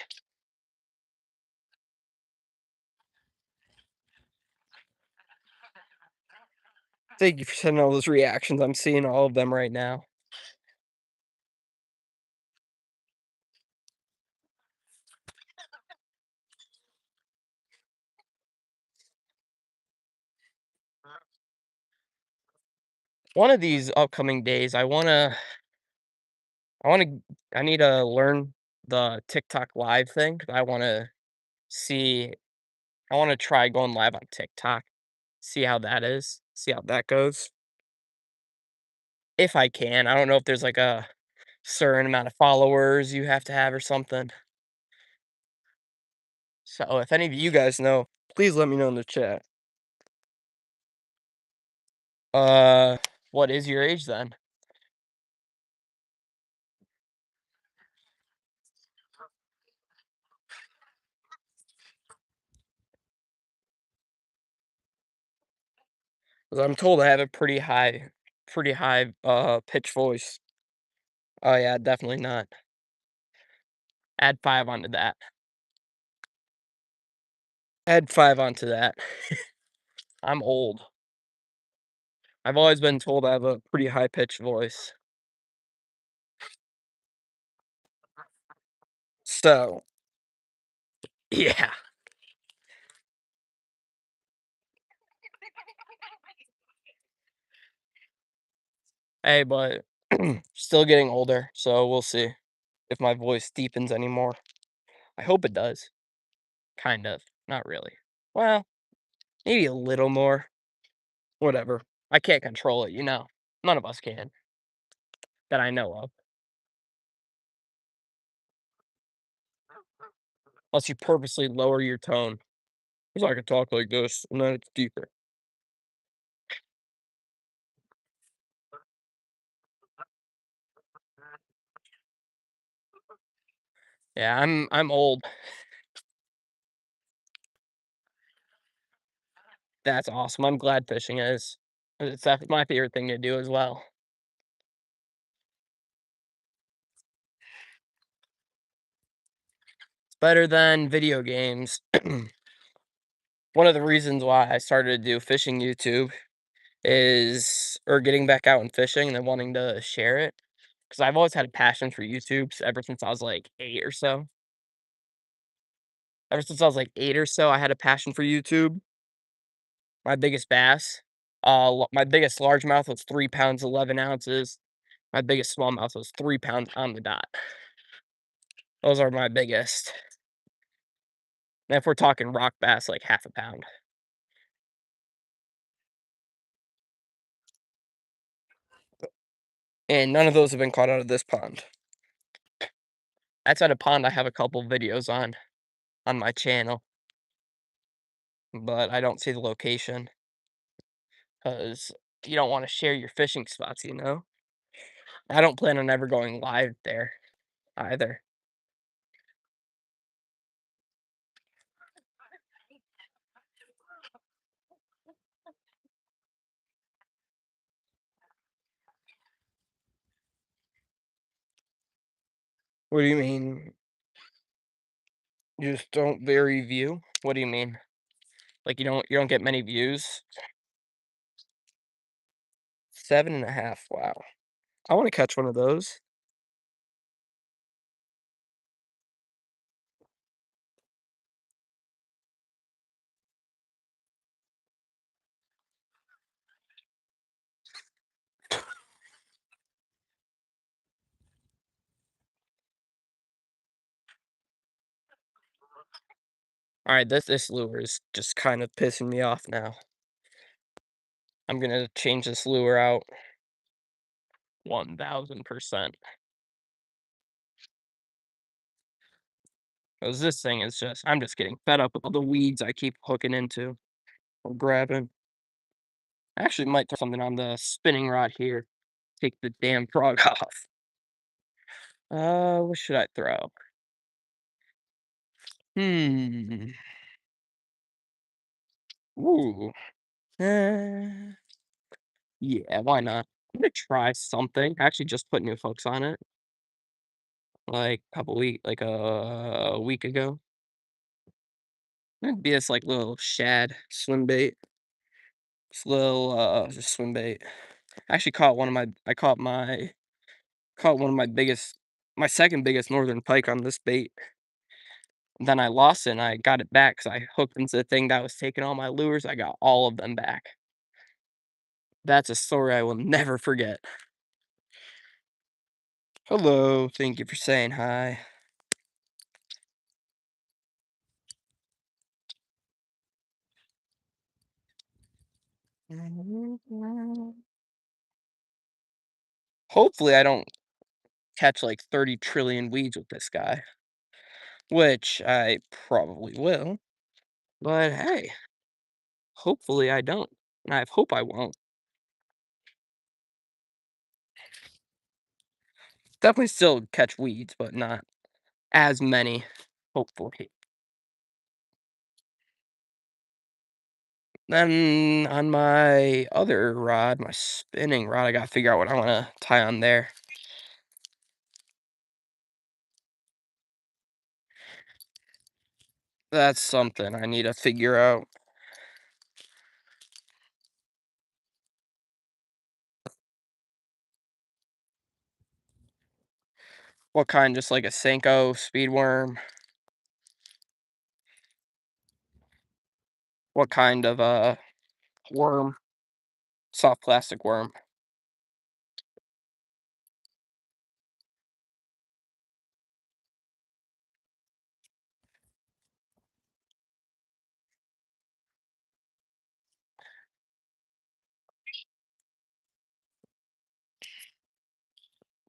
Thank you for sending all those reactions. I'm seeing all of them right now. One of these upcoming days, I wanna, I need to learn the TikTok live thing. See, I want to try going live on TikTok, see how that is, see how that goes. If I can, I don't know if there's like a certain amount of followers you have to have or something. So if any of you guys know, please let me know in the chat. Uh, what is your age then? 'Cause I'm told I have a pretty high pitch voice. Oh yeah, definitely not. Add 5 onto that. Add 5 onto that. I'm old. I've always been told I have a pretty high pitched voice. So, yeah. Hey, but still getting older, so we'll see if my voice deepens anymore. I hope it does. Kind of. Not really. Well, maybe a little more. Whatever. I can't control it, you know. None of us can, that I know of. Unless you purposely lower your tone. 'Cause I could talk like this, and then it's deeper. Yeah, I'm old. That's awesome. I'm glad fishing is. That's my favorite thing to do as well. It's better than video games. One of the reasons why I started to do fishing YouTube is or getting back out and fishing and then wanting to share it, because 'cause I've always had a passion for YouTube ever since I was, like, 8 or so. Ever since I was, like, 8 or so, I had a passion for YouTube. My biggest bass, my biggest largemouth was 3 pounds, 11 ounces. My biggest smallmouth was 3 pounds on the dot. Those are my biggest. And if we're talking rock bass, like half a pound. And none of those have been caught out of this pond. That's at a pond I have a couple videos on my channel, but I don't see the location because you don't wanna share your fishing spots, you know? I don't plan on ever going live there either. What do you mean? You just don't vary view? What do you mean? Like, you don't get many views? 7.5, wow. I wanna catch one of those. Alright, this lure is just kind of pissing me off now. I'm gonna change this lure out 1000%. 'Cause this thing is just I'm just getting fed up with all the weeds I keep hooking into or grabbing. I actually might throw something on the spinning rod here. Take the damn frog off. What should I throw? Hmm. Ooh. Eh, yeah, why not? I'm gonna try something. I actually just put new hooks on it, like, a couple a week ago. It'd be this, like, little shad swim bait. This little, just swim bait. I actually caught one of my second biggest northern pike on this bait. Then I lost it and I got it back because I hooked into the thing that was taking all my lures. I got all of them back. That's a story I will never forget. Hello, thank you for saying hi. Hopefully, I don't catch like 30 trillion weeds with this guy, which I probably will. But hey, hopefully I don't. And I hope I won't. Definitely still catch weeds, but not as many, hopefully. Then on my other rod, my spinning rod, I gotta figure out what I wanna tie on there. That's something I need to figure out. What kind, just like a Senko speed worm? What kind of worm? Soft plastic worm.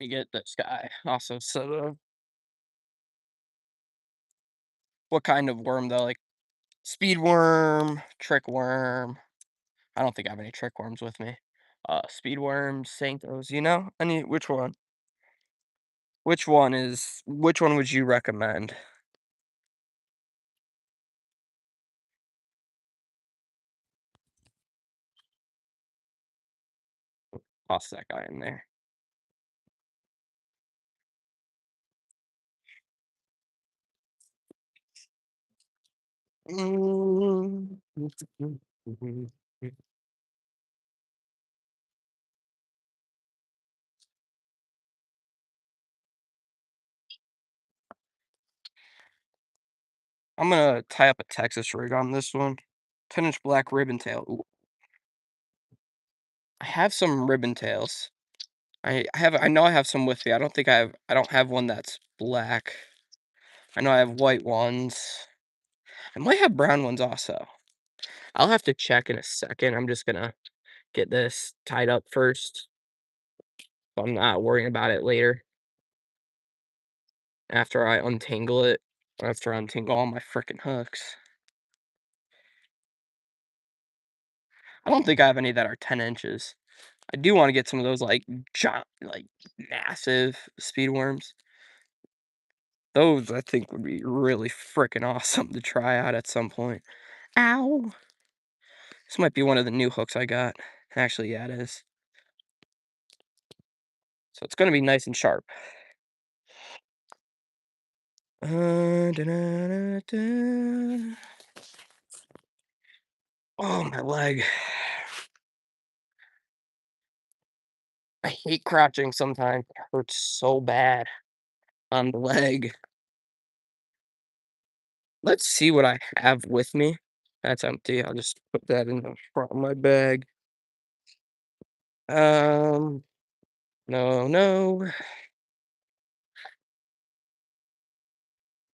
You get this guy. Also, so what kind of worm though? Like speed worm, trick worm. I don't think I have any trick worms with me. Speed worms, Senkos, you know? Any which one? Which one would you recommend? Toss that guy in there. Mm. I'm gonna tie up a Texas rig on this one. 10-inch black ribbon tail. Ooh, I have some ribbon tails. I know I have some with me. I don't have one that's black. I know I have white ones. I might have brown ones also. I'll have to check in a second. I'm just gonna get this tied up first, so I'm not worrying about it later after I untangle it, after I untangle all my frickin' hooks. I don't think I have any that are 10 inches. I do wanna get some of those, like, massive speed worms. Those, I think, would be really frickin' awesome to try out at some point. Ow! This might be one of the new hooks I got. Actually, yeah, it is. So it's gonna be nice and sharp. Da-da-da-da. Oh, my leg. I hate crouching sometimes. It hurts so bad on the leg. Let's see what I have with me. That's empty. I'll just put that in the front of my bag. Um, no, no.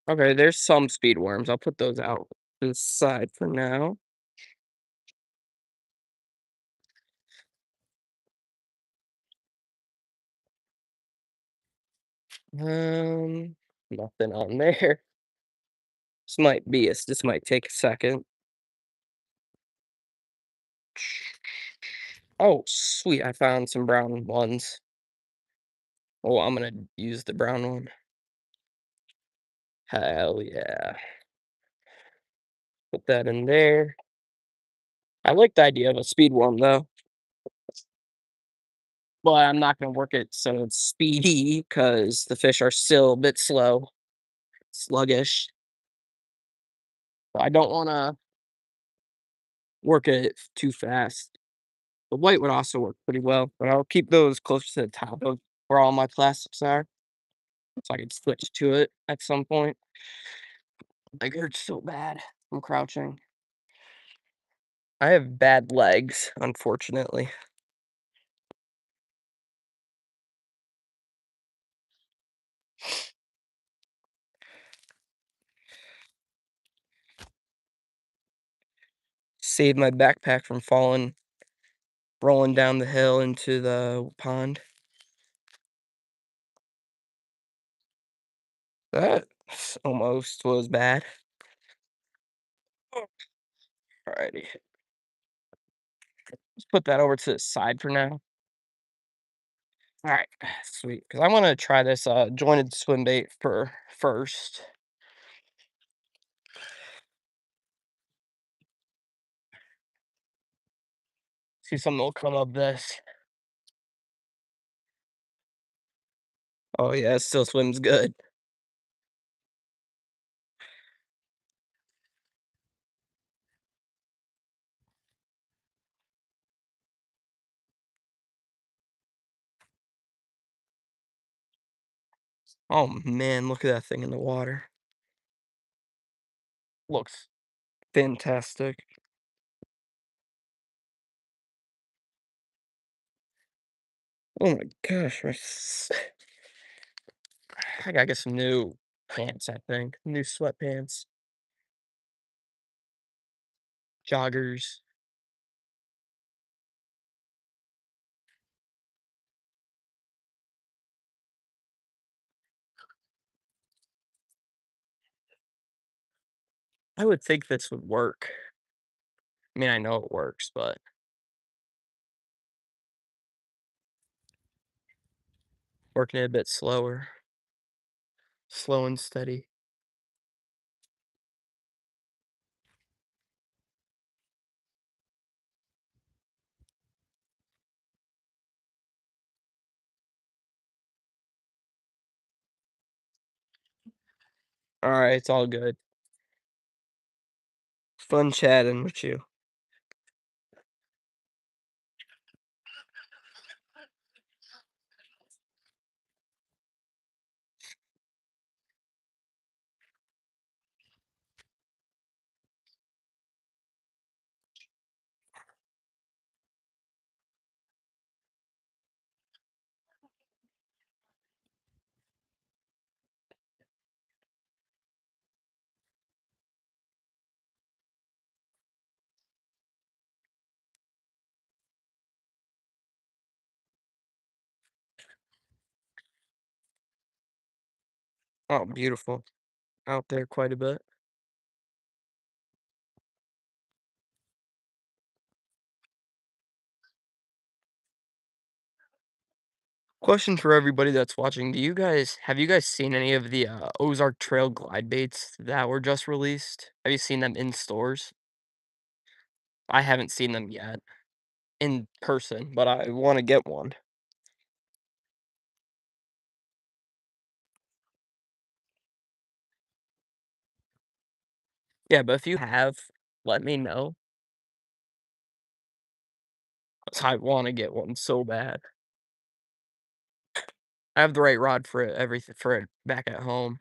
Okay, there's some speed worms. I'll put those out to the side for now. Um, Nothing on there. This might take a second. Oh, sweet, I found some brown ones. Oh, I'm gonna use the brown one. Hell yeah. Put that in there. I like the idea of a speed worm though, but I'm not gonna work it so it's speedy because the fish are still a bit sluggish. So I don't wanna work it too fast. The white would also work pretty well, but I'll keep those closer to the top of where all my plastics are, so I can switch to it at some point. Like, it hurts so bad from crouching. I have bad legs, unfortunately. Saved my backpack from rolling down the hill into the pond. That almost was bad. Alrighty, let's put that over to the side for now. Alright, sweet. Because I want to try this jointed swim bait for first. See if something will come of this. Oh yeah, it still swims good. Oh man, look at that thing in the water. Looks fantastic. Oh my gosh, I gotta get some new pants, I think. New sweatpants, joggers. I would think this would work. I mean, I know it works, but working it a bit slower, slow and steady. All right, it's all good. Fun chatting with you. Oh, beautiful. Out there quite a bit. Question for everybody that's watching. Have you guys seen any of the, Ozark Trail glide baits that were just released? Have you seen them in stores? I haven't seen them yet in person, but I wanna get one. Yeah, but if you have, let me know, 'cause I wanna get one so bad. I have the right rod for it, everything for it back at home.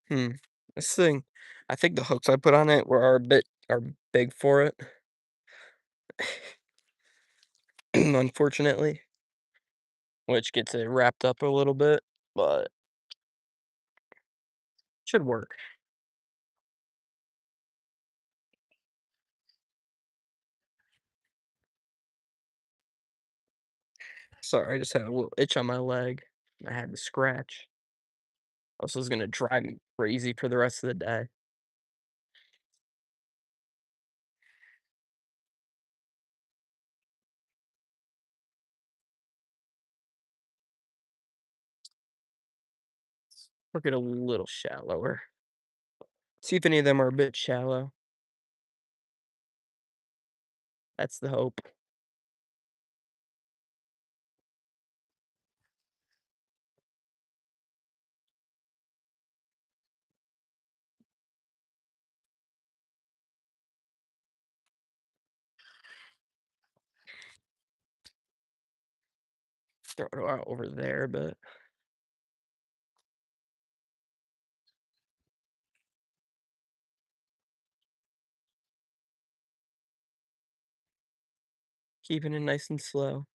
Hmm. This thing, I think the hooks I put on it are big for it, unfortunately, which gets it wrapped up a little bit, but should work. Sorry, I just had a little itch on my leg. I had to scratch. This is gonna drive me crazy for the rest of the day. Work it a little shallower. See if any of them are a bit shallow. That's the hope. Throw it out over there, but keeping it nice and slow.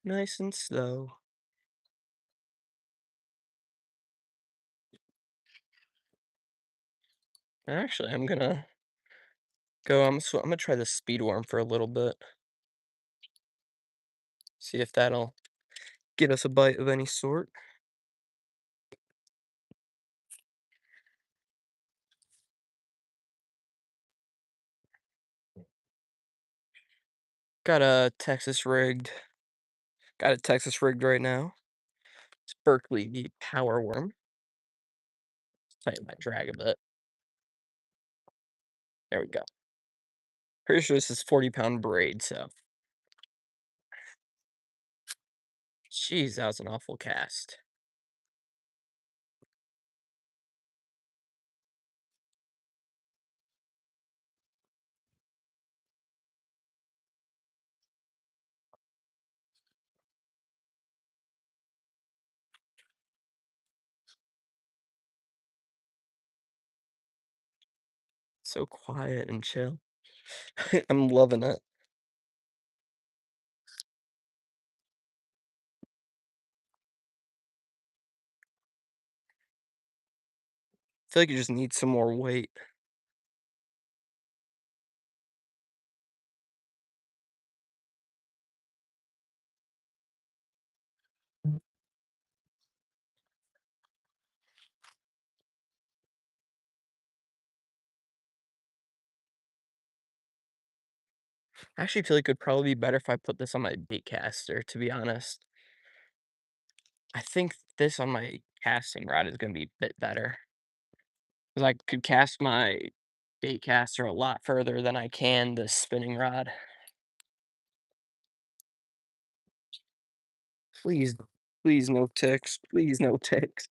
Nice and slow. Actually, I'm gonna try the speed worm for a little bit. See if that'll get us a bite of any sort. Got a Texas rigged. Got it Texas rigged right now. It's Berkeley the power worm. Tell you might drag a bit. There we go. Pretty sure this is 40-pound braid, so jeez, that was an awful cast. So quiet and chill. I'm loving it. Feel like you just need some more weight. I actually feel like it'd probably be better if I put this on my bait caster, to be honest. I think this on my casting rod is gonna be a bit better. 'Cause I could cast my bait caster a lot further than I can the spinning rod. Please, please no ticks. Please no ticks.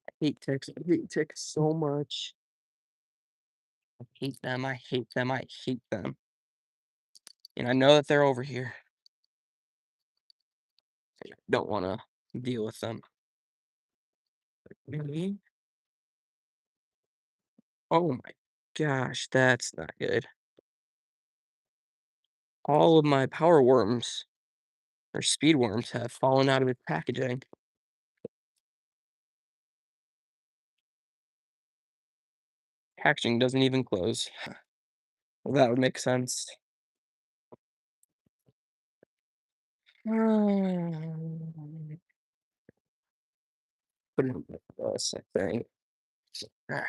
I hate ticks. I hate ticks so much. I hate them, I hate them, I hate them. And I know that they're over here. I don't wanna deal with them. Really? Oh my gosh, that's not good. All of my power worms or speed worms have fallen out of its packaging. Packaging doesn't even close. Well, that would make sense. Put it in this, I think. Alright.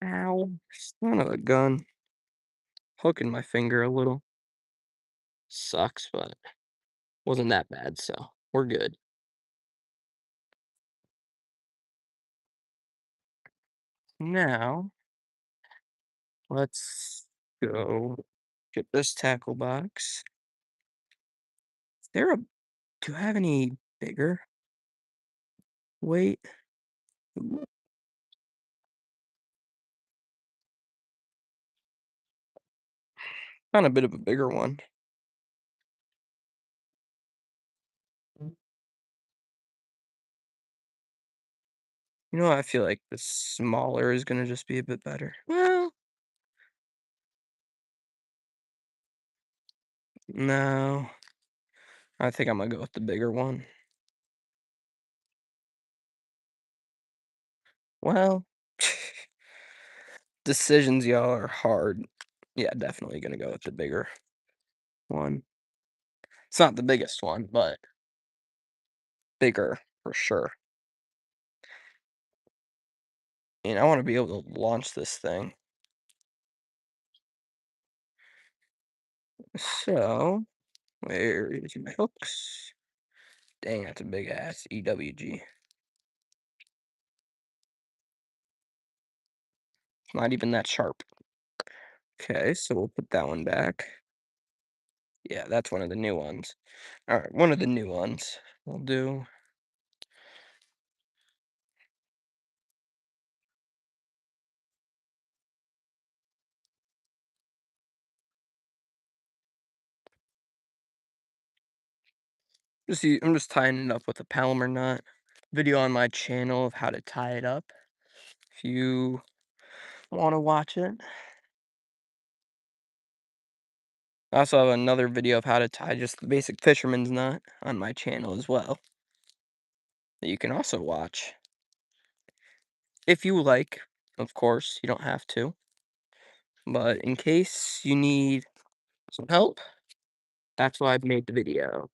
Ow. Son of a gun. Hooking my finger a little. Sucks, but wasn't that bad, so we're good. Now, let's go get this tackle box. Is there a do I have any bigger weight? Ooh, found a bit of a bigger one. You know what? I feel like the smaller is gonna just be a bit better. Well, no. I think I'm gonna go with the bigger one. Well, decisions, y'all, are hard. Yeah, definitely gonna go with the bigger one. It's not the biggest one, but bigger for sure. And I wanna be able to launch this thing. So, where is my hooks? Dang, that's a big ass EWG. It's not even that sharp. Okay, so we'll put that one back. Yeah, that's one of the new ones. Alright, one of the new ones we'll do. I'm just tying it up with a Palomar knot. Video on my channel of how to tie it up. If you want to watch it. I also have another video of how to tie just the basic fisherman's knot on my channel as well. That you can also watch. If you like, of course, you don't have to. But in case you need some help, that's why I've made the video.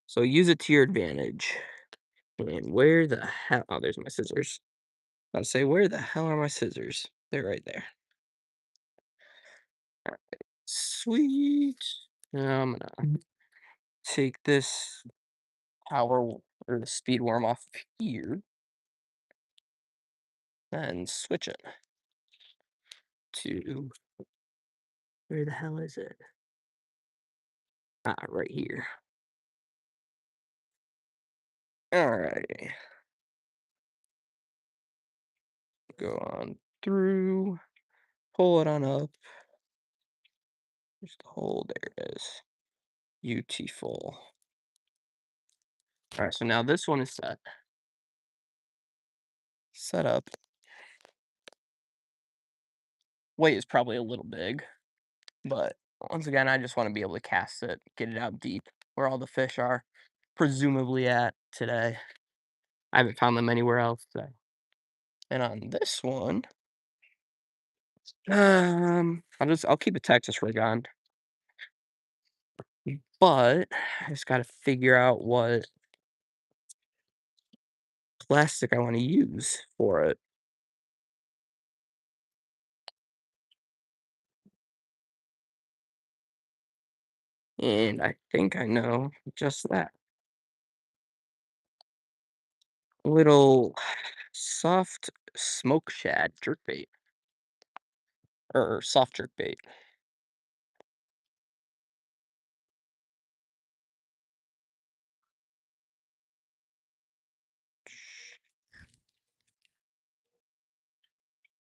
So use it to your advantage. And where the hell? Oh, there's my scissors. I was about to say, where the hell are my scissors? They're right there. Alright, sweet. Now I'm gonna take this or the speed worm off of here and switch it to where the hell is it? Ah, right here. Alright, go on through, pull it on up. There's the hole. There it is. Beautiful. Alright, so now this one is set. Set up. Weight is probably a little big, but once again, I just want to be able to cast it, get it out deep where all the fish are presumably at today. I haven't found them anywhere else today. And on this one, I'll keep a Texas rig on, but I just got to figure out what plastic I want to use for it. And I think I know just that. Little soft smoke shad jerkbait or soft jerkbait.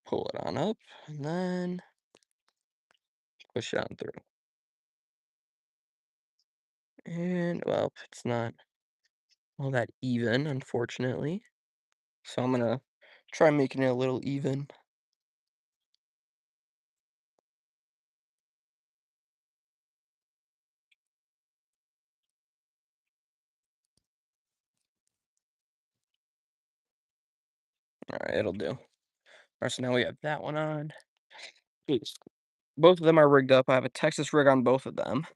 pull it on up, and then push it on through. And, well, it's not all that even, unfortunately. So I'm gonna try making it a little even. Alright, it'll do. Alright, so now we have that one on. Jeez. Both of them are rigged up. I have a Texas rig on both of them.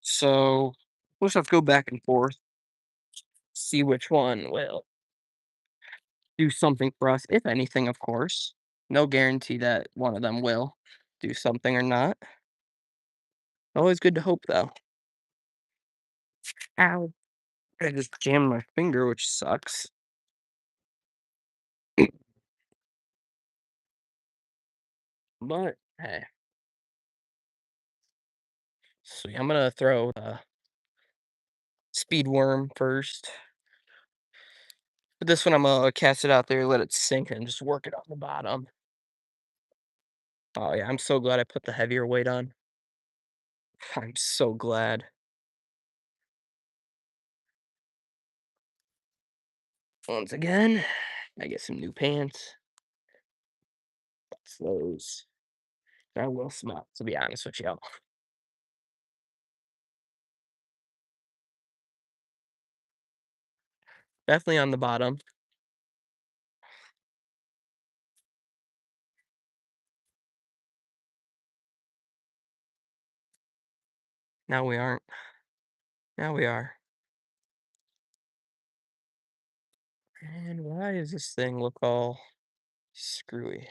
So we'll just have to go back and forth, see which one will do something for us, if anything, of course. No guarantee that one of them will do something or not. Always good to hope, though. Ow. I just jammed my finger, which sucks. But hey, so I'm gonna throw speed worm first. But this one, I'm gonna cast it out there, let it sink, and just work it on the bottom. Oh yeah, I'm so glad I put the heavier weight on. I'm so glad. Once again, I get some new pants. That's those. I will smell, to be honest with you. Definitely on the bottom. Now we aren't. Now we are. And why does this thing look all screwy?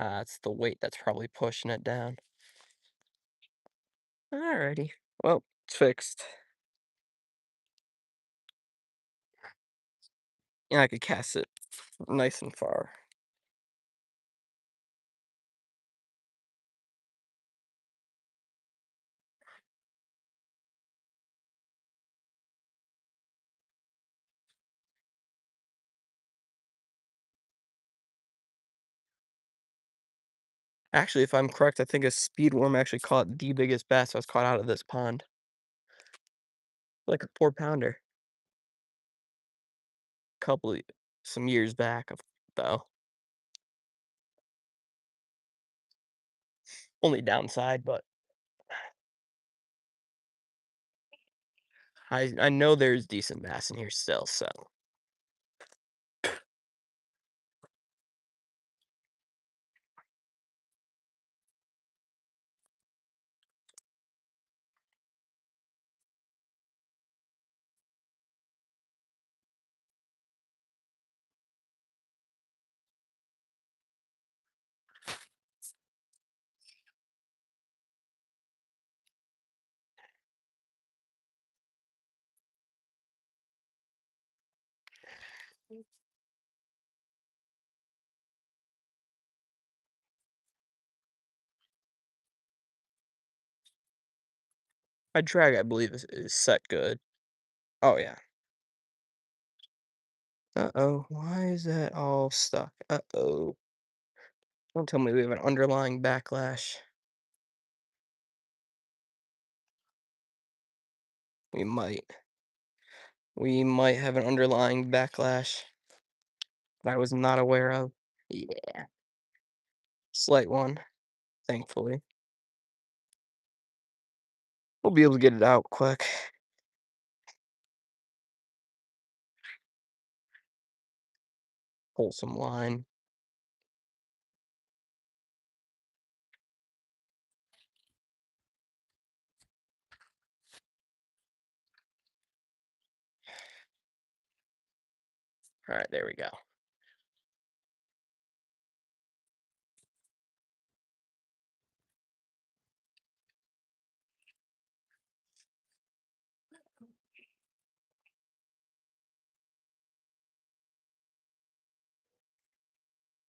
Ah, it's the weight that's probably pushing it down. Alrighty. Well, it's fixed. And I could cast it nice and far. Actually, if I'm correct, I think a speed worm actually caught the biggest bass I was caught out of this pond. Like a 4 pounder. Couple of, some years back, though. Only downside, but I know there's decent bass in here still, so. My drag, I believe, is set good. Oh, yeah. Uh-oh, why is that all stuck? Uh-oh. Don't tell me we have an underlying backlash. We might. We might have an underlying backlash that I was not aware of. Yeah. Slight one, thankfully. We'll be able to get it out quick. Pull some line. Alright, there we go.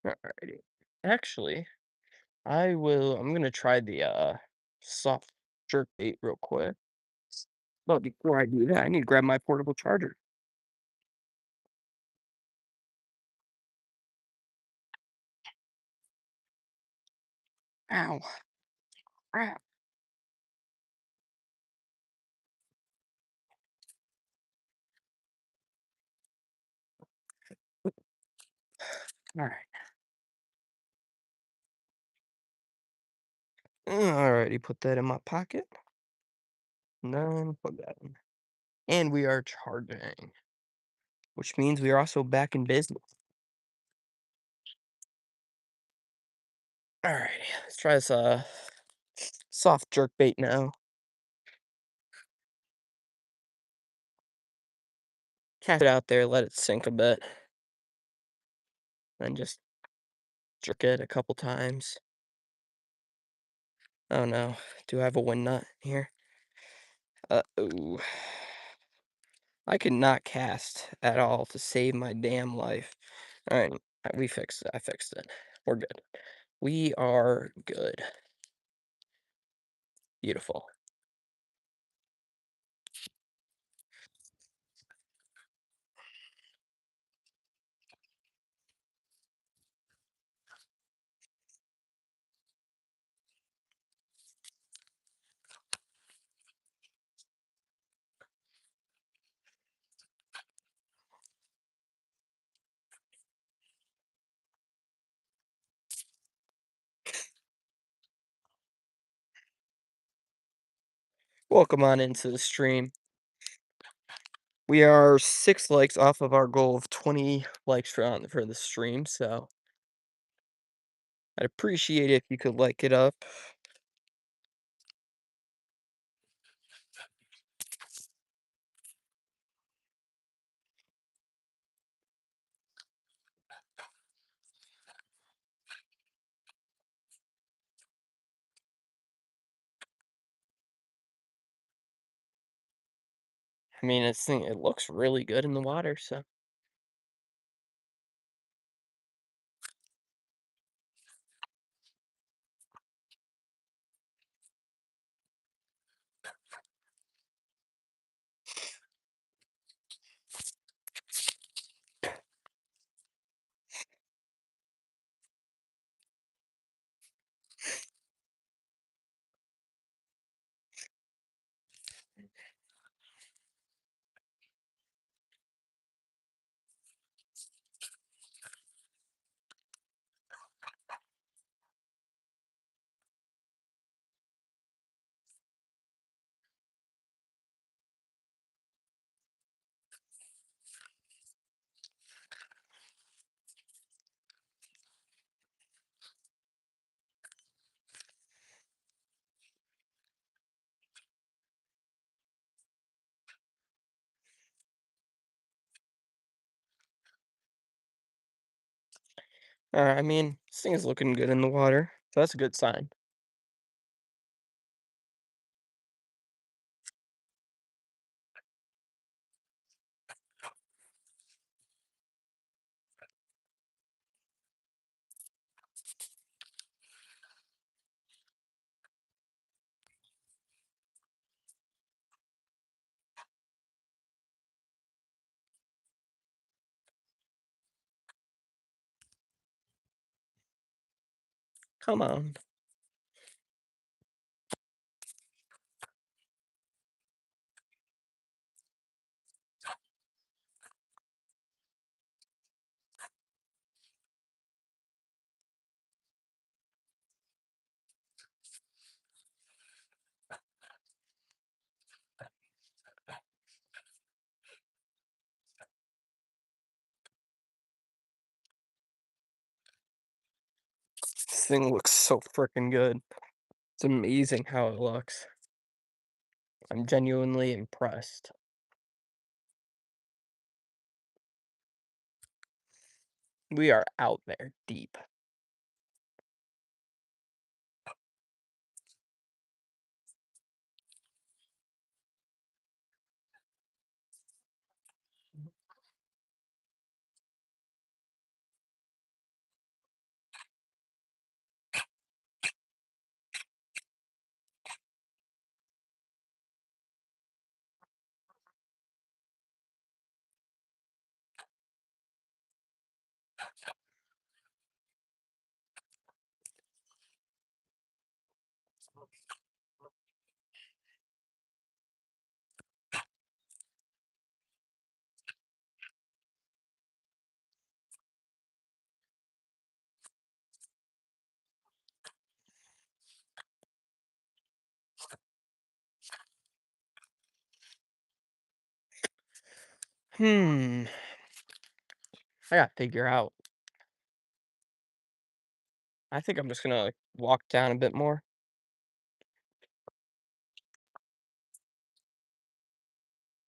Alrighty. Actually, I'm gonna try the, soft jerk bait real quick. But before I do that, I need to grab my portable charger. Ow. Crap. Alright. Alrighty, put that in my pocket. And then plug that in. And we are charging, which means we are also back in business. Alrighty, let's try this soft jerk bait now. Cast it out there, let it sink a bit, then just jerk it a couple times. Oh no, do I have a wind nut here? Uh-oh. I could not cast at all to save my damn life. Alright, we fixed it. I fixed it. We're good. We are good. Beautiful. Welcome on into the stream. We are 6 likes off of our goal of 20 likes for the stream, so I'd appreciate it if you could like it up. I mean, it looks really good in the water, so I mean, this thing is looking good in the water, so that's a good sign. Come on. This thing looks so freaking good. It's amazing how it looks. I'm genuinely impressed. We are out there deep. Hmm. I gotta figure out. I think I'm just gonna like, walk down a bit more,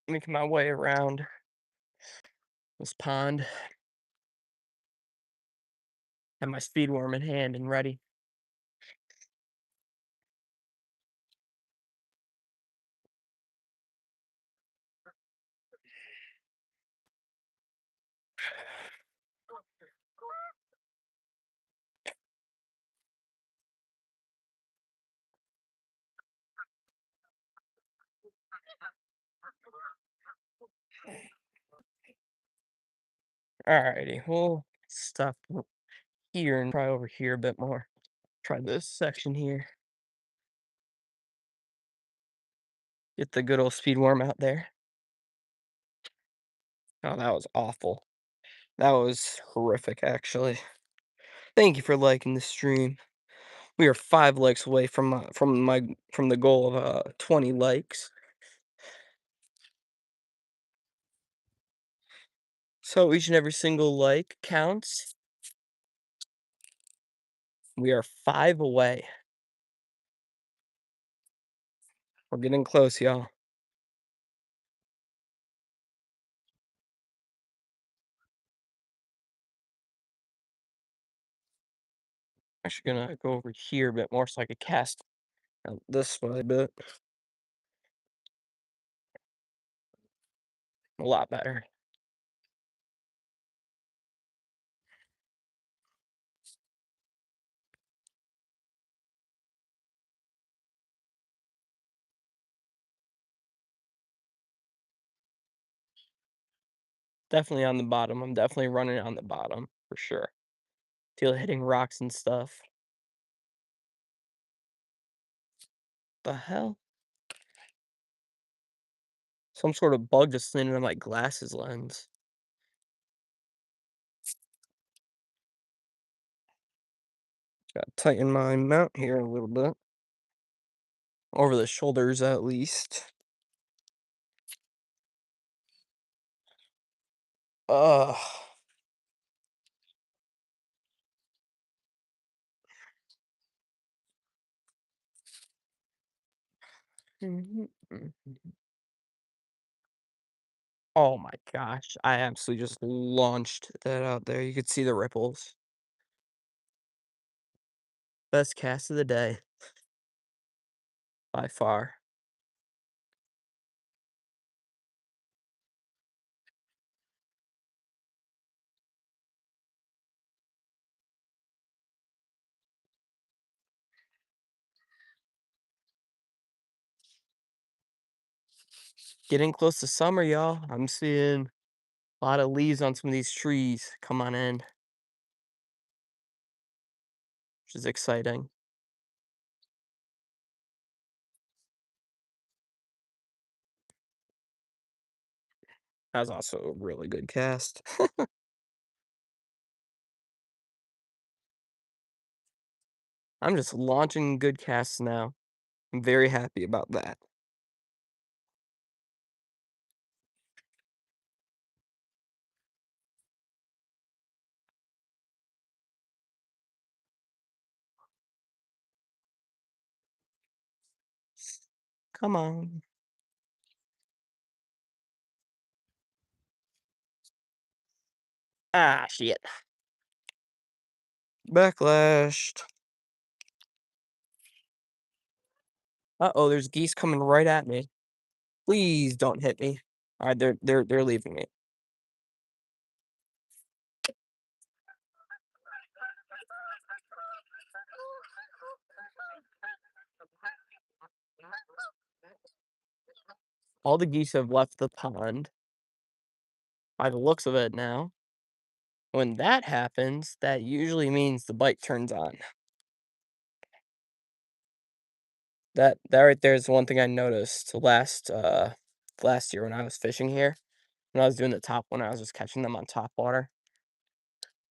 make my way around this pond, have my speed worm in hand and ready. Alrighty, we'll stop here and try over here a bit more. Try this section here. Get the good old speed worm out there. Oh, that was awful. That was horrific, actually. Thank you for liking the stream. We are 5 likes away from the goal of 20 likes. So each and every single like counts. We are 5 away. We're getting close, y'all. Actually gonna go over here a bit more so I could cast out this way a bit. A lot better. Definitely on the bottom. I'm definitely running on the bottom for sure. Feel it hitting rocks and stuff. The hell? Some sort of bug just landed on my glasses lens. Gotta tighten my mount here a little bit. Over the shoulders at least. Ugh. Mhm, mhm. Oh my gosh, I absolutely just launched that out there. You could see the ripples. Best cast of the day by far. Getting close to summer, y'all. I'm seeing a lot of leaves on some of these trees come on in, which is exciting. That was also a really good cast. I'm just launching good casts now. I'm very happy about that. Come on. Ah, shit. Backlashed. Uh-oh, there's geese coming right at me. Please don't hit me. Alright, they're leaving me. All the geese have left the pond by the looks of it now. When that happens, that usually means the bite turns on. That right there is one thing I noticed last year when I was fishing here. When I was doing the top one, I was just catching them on top water.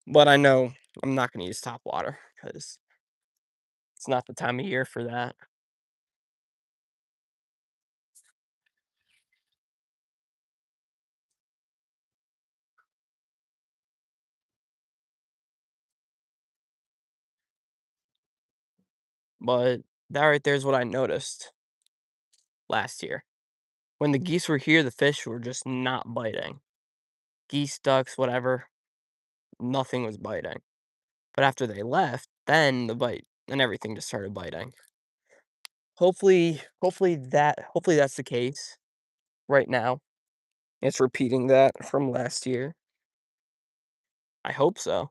But I know I'm not gonna use top water because it's not the time of year for that. But that right there is what I noticed last year. When the geese were here, the fish were just not biting. Geese, ducks, whatever, nothing was biting. But after they left, then the bite and everything just started biting. Hopefully that's the case right now. It's repeating that from last year. I hope so.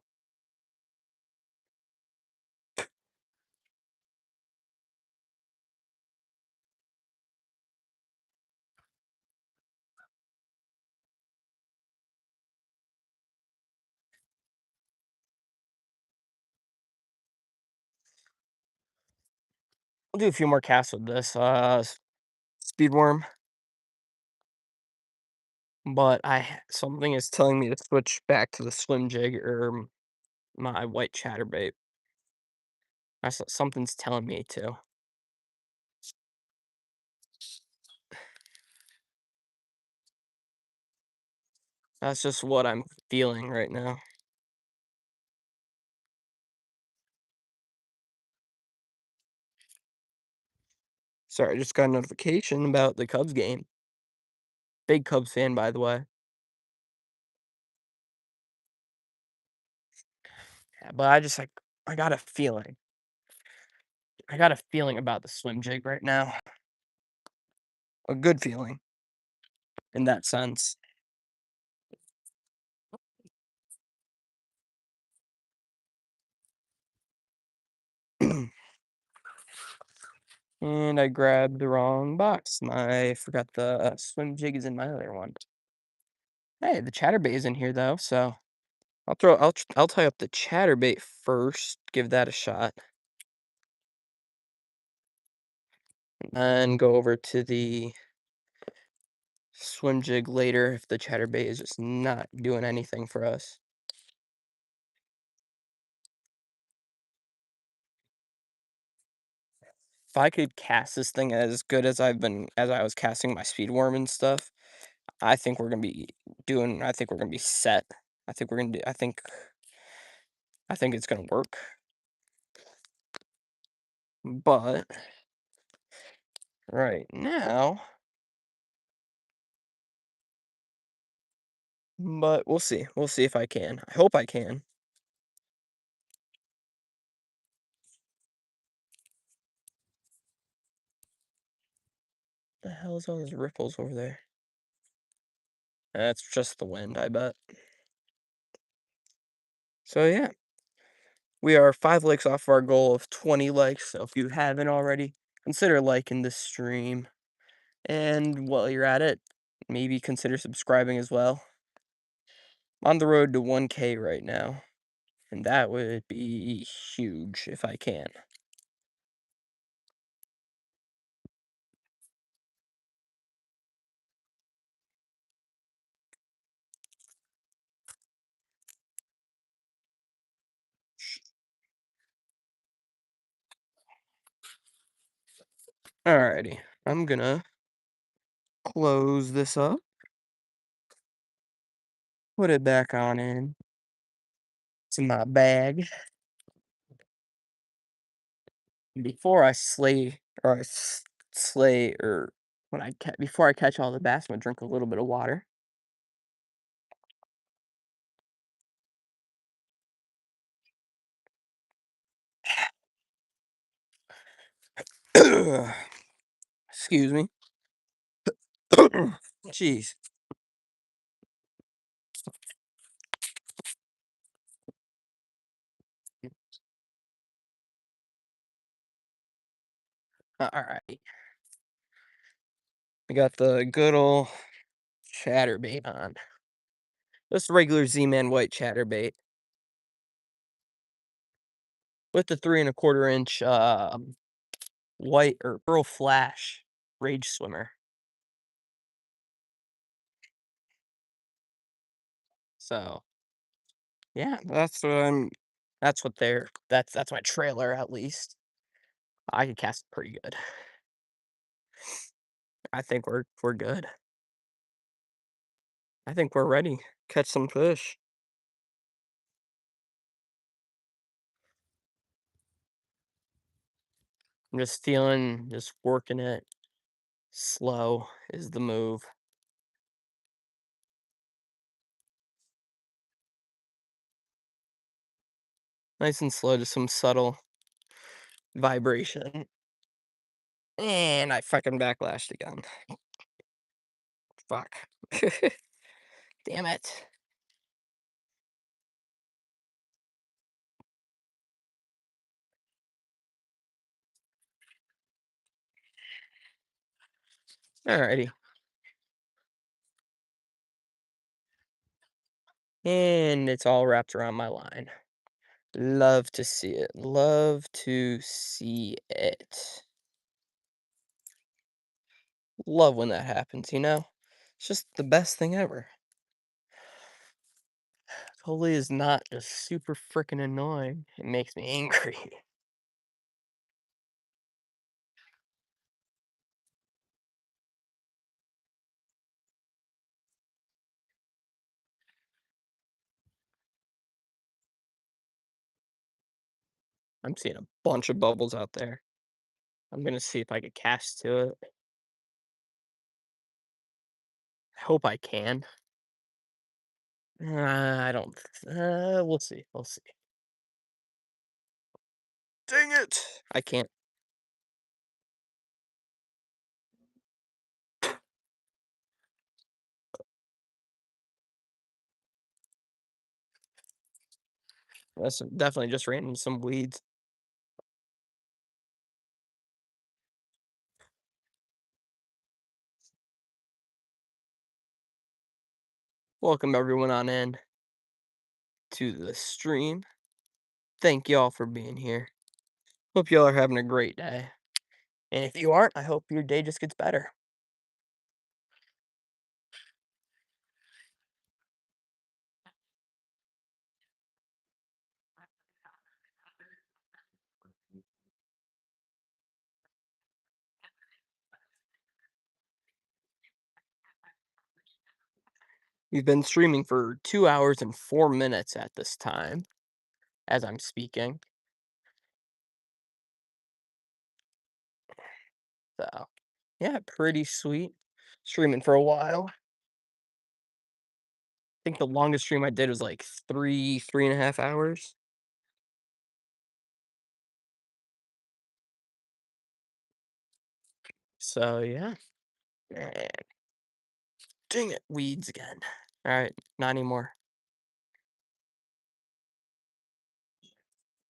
I'll do a few more casts with this speed worm, but something is telling me to switch back to the swim jig or my white chatterbait. Something's telling me to. That's just what I'm feeling right now. Sorry, I just got a notification about the Cubs game. Big Cubs fan, by the way. Yeah, but I got a feeling. I got a feeling about the swim jig right now. A good feeling in that sense. And I grabbed the wrong box. I forgot the swim jig is in my other one. Hey, the chatterbait is in here though, so I'll tie up the chatterbait first. Give that a shot, and go over to the swim jig later if the chatterbait is just not doing anything for us. If I could cast this thing as good as as I was casting my speed worm and stuff, I think we're gonna be I think we're gonna be set. I think we're gonna do, I think it's gonna work. But right now, but we'll see. We'll see if I can. I hope I can. The hell is all those ripples over there? That's just the wind, I bet. So yeah, we are 5 likes off our goal of 20 likes. So if you haven't already, consider liking this stream. And while you're at it, maybe consider subscribing as well. I'm on the road to 1K right now, and that would be huge if I can. Alrighty, I'm gonna close this up, put it back on in to my bag. Before I slay or I slay or before I catch all the bass, I'm gonna drink a little bit of water. Excuse me. Jeez. All right. We got the good old chatterbait on. Just regular Z-Man white chatterbait with the 3 1/4 inch white or pearl flash rage swimmer. So, yeah, that's what they're that's my trailer at least. I can cast pretty good. I think we're good. I think we're ready. Catch some fish. I'm just feeling just working it slow is the move. Nice and slow, just some subtle vibration. And I fucking backlashed again. Fuck. Damn it. Alrighty. And it's all wrapped around my line. Love to see it. Love to see it. Love when that happens, you know? It's just the best thing ever. Totally is not just super freaking annoying. It makes me angry. I'm seeing a bunch of bubbles out there. I'm gonna see if I can cast to it. I hope I can. I don't. We'll see. We'll see. Dang it! I can't. That's definitely just ran into some weeds. Welcome everyone on in to the stream. Thank y'all for being here. Hope y'all are having a great day. And if you aren't, I hope your day just gets better. We've been streaming for 2 hours and 4 minutes at this time as I'm speaking. So, yeah, pretty sweet. Streaming for a while. I think the longest stream I did was like 3.5 hours. So, yeah. And dang it, weeds again. All right, not anymore.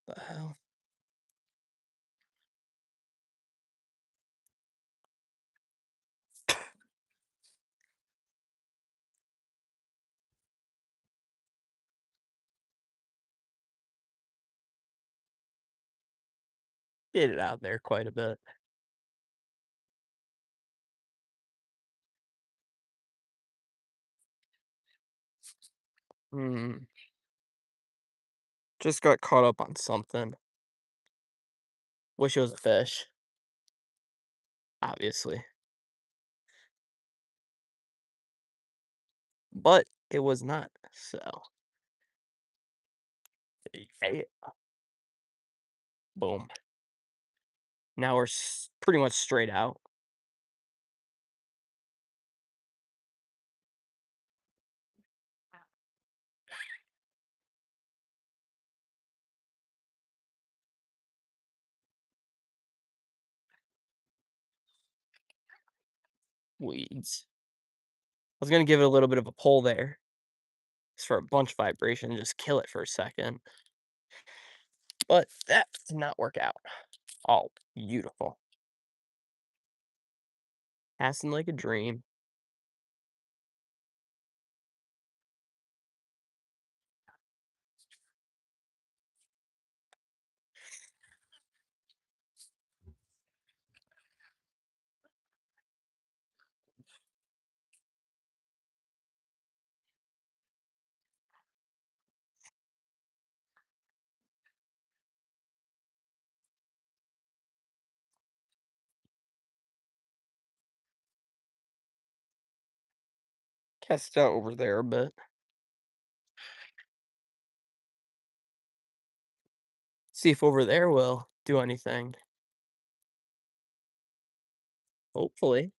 The hell? Get it out there quite a bit. Hmm. Just got caught up on something. Wish it was a fish, obviously. But it was not. So, eh, boom. Now we're pretty much straight out. Weeds. I was gonna give it a little bit of a pull there, just for a bunch of vibration, just kill it for a second. But that did not work out. Oh, beautiful. Passing like a dream. test out over there a bit. See if over there will do anything. Hopefully.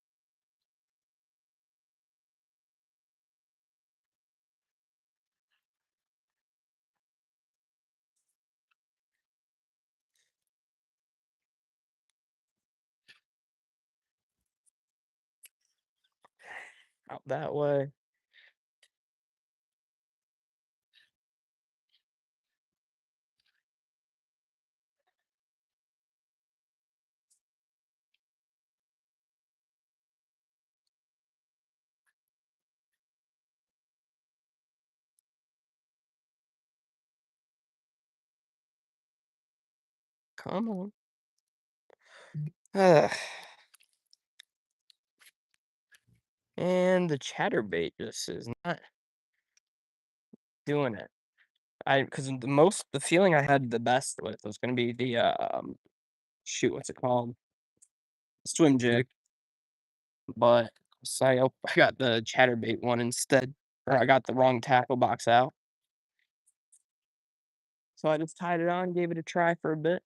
Out that way. Come on. Ugh. And the chatterbait just is not doing it. Because the feeling I had the best with was gonna be the, shoot, what's it called? Swim jig, but I got the chatterbait one instead, or I got the wrong tackle box out. So I just tied it on, gave it a try for a bit,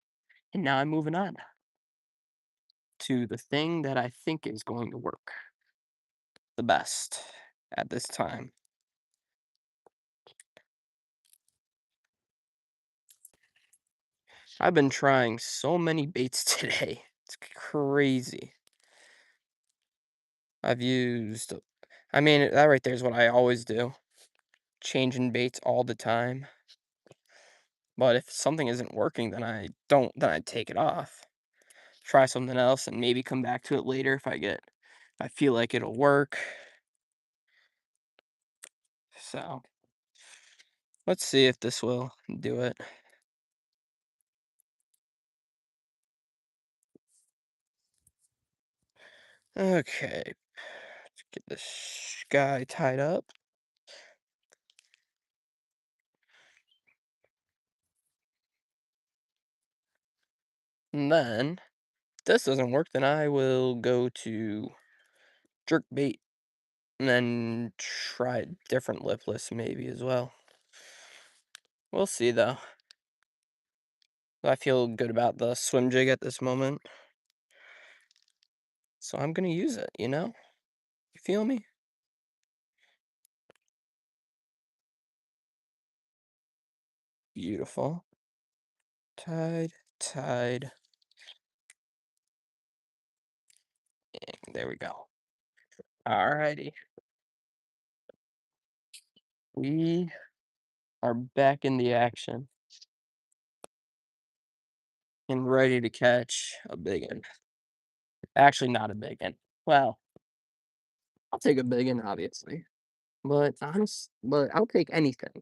and now I'm moving on to the thing that I think is going to work the best at this time. I've been trying so many baits today. It's crazy. I've used I mean, that right there is what I always do, changing baits all the time. But if something isn't working, then I take it off. Try something else and maybe come back to it later if I feel like it'll work. So, let's see if this will do it. Okay, let's get this guy tied up. And then, if this doesn't work, then I will go to jerk bait and then try a different lipless maybe as well. We'll see though. I feel good about the swim jig at this moment. So I'm gonna use it, you know? You feel me? Beautiful. Tied, tied. There we go. Alrighty. We are back in the action and ready to catch a big one. Actually, not a big one. Well, I'll take a big one, obviously. But I'll take anything.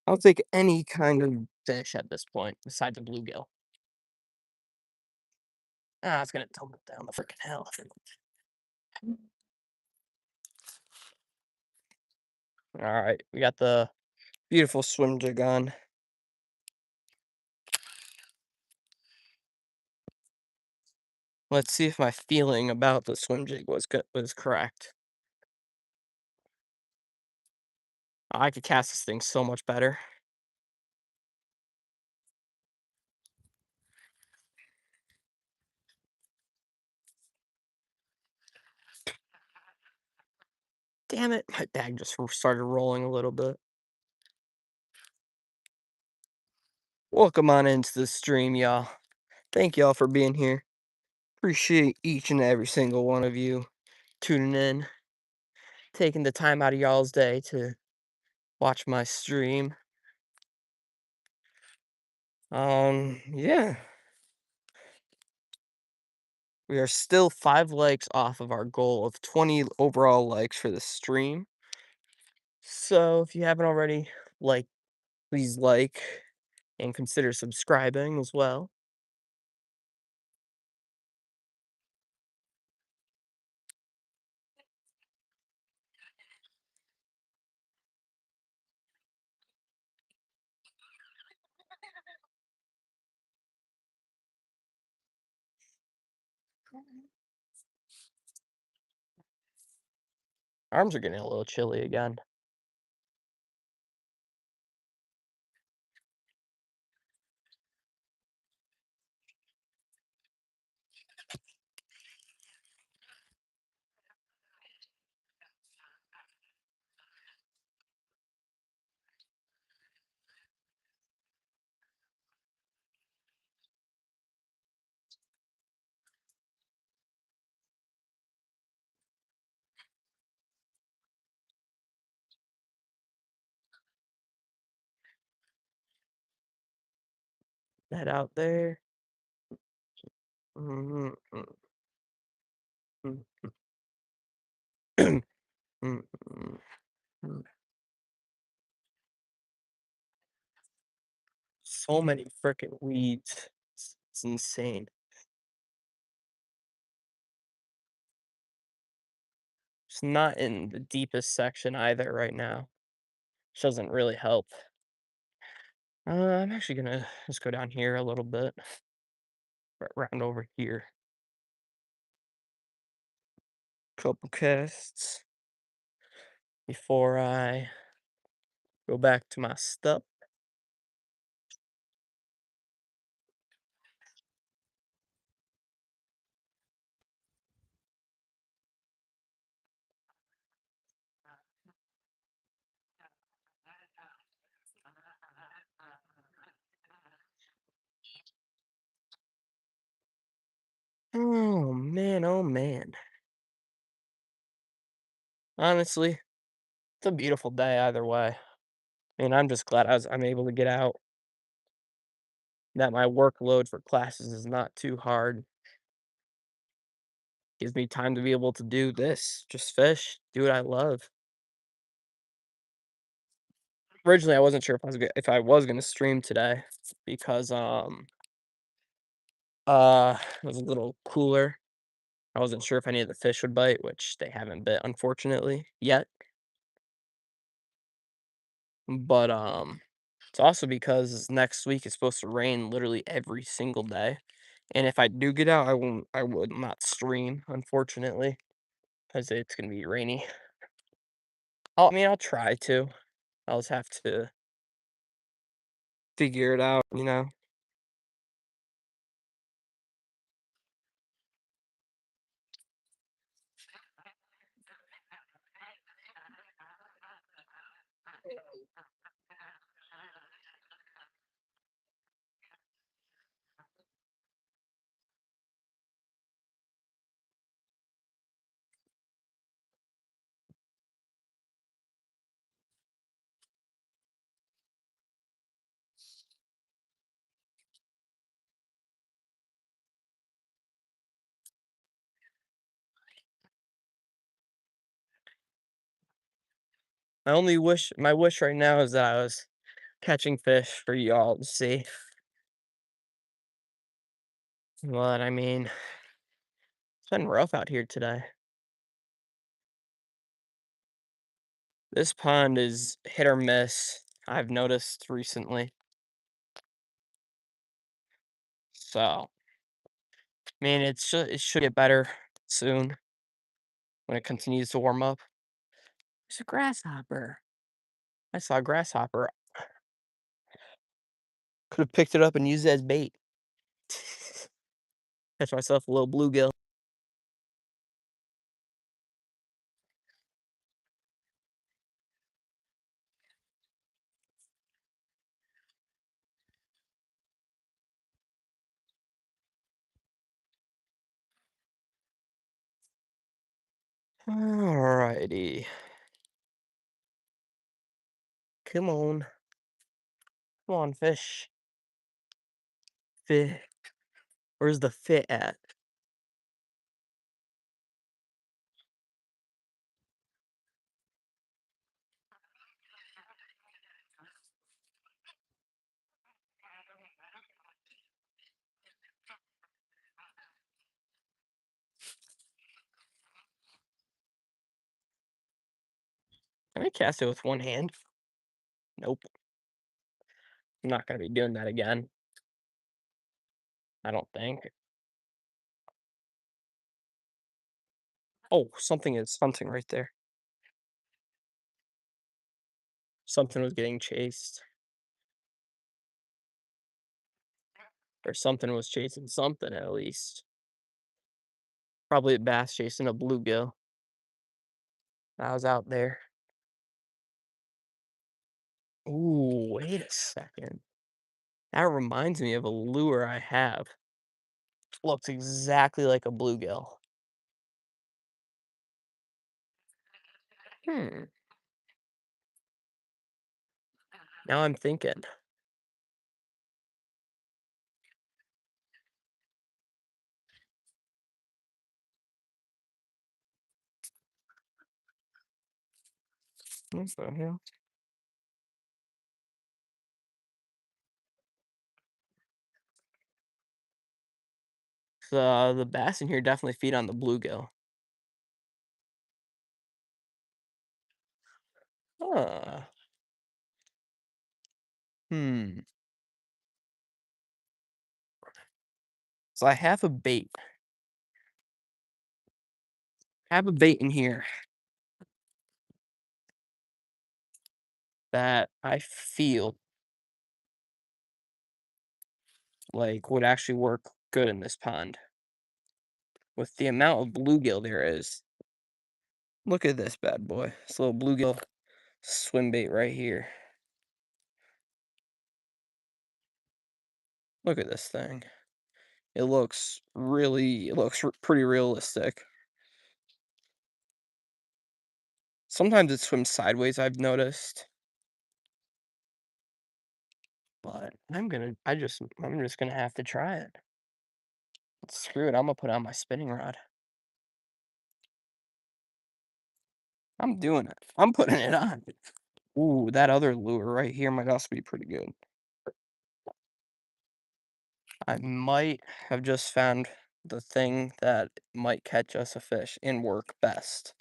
I'll take any kind of fish at this point besides a bluegill. Ah, it's gonna tumble down the freaking hill. Alright, we got the beautiful swim jig on. Let's see if my feeling about the swim jig was correct. I could cast this thing so much better. Damn it, my bag just started rolling a little bit. Welcome on into the stream, y'all. Thank y'all for being here. Appreciate each and every single one of you tuning in, taking the time out of y'all's day to watch my stream. Yeah. We are still 5 likes off of our goal of 20 overall likes for the stream. So if you haven't already, please like and consider subscribing as well. Arms are getting a little chilly again. That out there. Mhm, mm, mm, mm, mm, mm. So many freaking weeds. It's insane. It's not in the deepest section either right now, which doesn't really help. I'm actually gonna just go down here a little bit, right round over here. Couple casts before I go back to my stuff. Oh man, oh man. Honestly, it's a beautiful day either way. I mean, I'm just glad I'm able to get out, that my workload for classes is not too hard. Gives me time to be able to do this, just fish, do what I love. Originally, I wasn't sure if I was gonna stream today because it was a little cooler. I wasn't sure if any of the fish would bite, which they haven't bit unfortunately yet. But it's also because next week it's supposed to rain literally every single day. And if I do get out, I would not stream, unfortunately, because it's gonna be rainy. I mean, I'll try to. I'll just have to figure it out, you know. My wish right now is that I was catching fish for y'all to see. But I mean, it's been rough out here today. This pond is hit or miss, I've noticed recently. So, I mean, it should get better soon when it continues to warm up. There's a grasshopper. I saw a grasshopper. Could have picked it up and used it as bait. Catch myself a little bluegill. Alrighty. Come on. Come on, fish. Fit. Where's the fit at? Can I cast it with one hand? Nope. I'm not gonna be doing that again. I don't think. Oh, something is hunting right there. Something was getting chased, or something was chasing something at least. Probably a bass chasing a bluegill. I was out there. Ooh, wait a second. That reminds me of a lure I have. Looks exactly like a bluegill. Hmm. Now I'm thinking. What the hell? The bass in here definitely feed on the bluegill. Huh. Hmm. So I have a bait. I have a bait in here that I feel like would actually work good in this pond. With the amount of bluegill there is. Look at this bad boy. This little bluegill swim bait right here. Look at this thing. It looks pretty realistic. Sometimes it swims sideways, I've noticed. But I'm just gonna have to try it. Screw it, I'm gonna put on my spinning rod. I'm doing it. I'm putting it on. Ooh, that other lure right here might also be pretty good. I might have just found the thing that might catch us a fish and work best.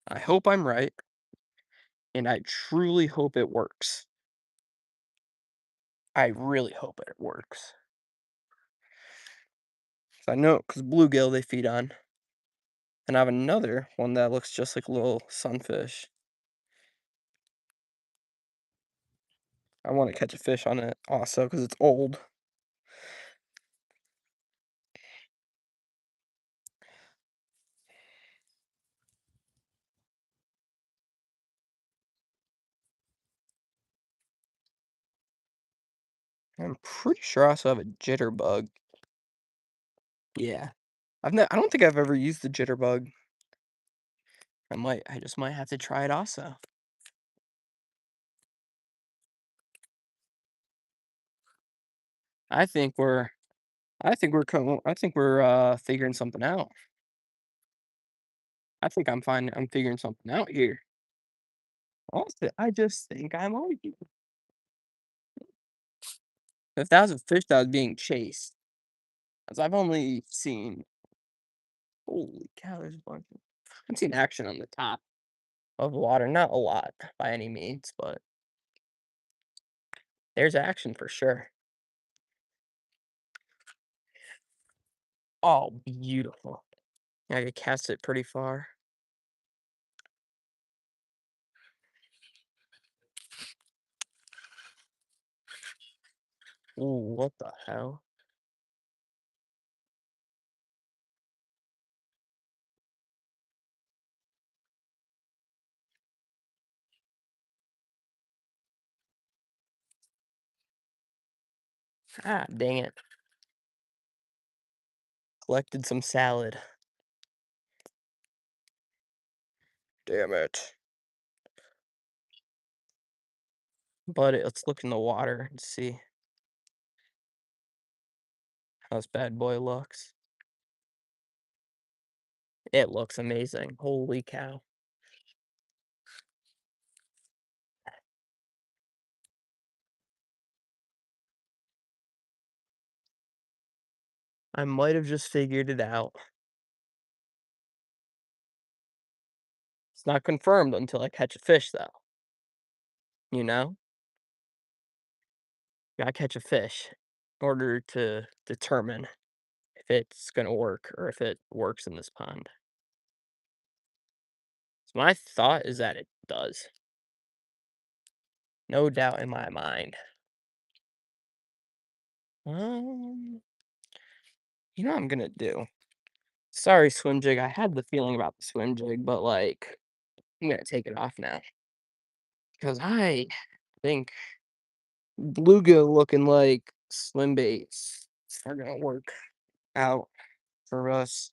I hope I'm right, and I truly hope it works. I really hope it works. 'Cause I know, because bluegill they feed on. And I have another one that looks just like a little sunfish. I want to catch a fish on it also because it's old. I'm pretty sure I also have a jitterbug. Yeah. I don't think I've ever used the jitterbug. I just might have to try it also. I think we're, I think we're figuring something out. I'm figuring something out here. Also, I just think I'm on you. If that was a fish that was being chased, as I've only seen, holy cow, there's a bunch. I've seen action on the top of the water, not a lot by any means, but there's action for sure. Oh, beautiful. I could cast it pretty far. Ooh, what the hell? Ah, dang it. Collected some salad. Damn it. But let's look in the water and see how this bad boy looks. It looks amazing. Holy cow. I might have just figured it out. It's not confirmed until I catch a fish, though. You know? Gotta catch a fish in order to determine if it's gonna work or if it works in this pond. So my thought is that it does. No doubt in my mind. Um, you know what I'm gonna do? Sorry, swim jig. I had the feeling about the swim jig, but like, I'm gonna take it off now because I think bluegill looking like swim baits are gonna work out for us.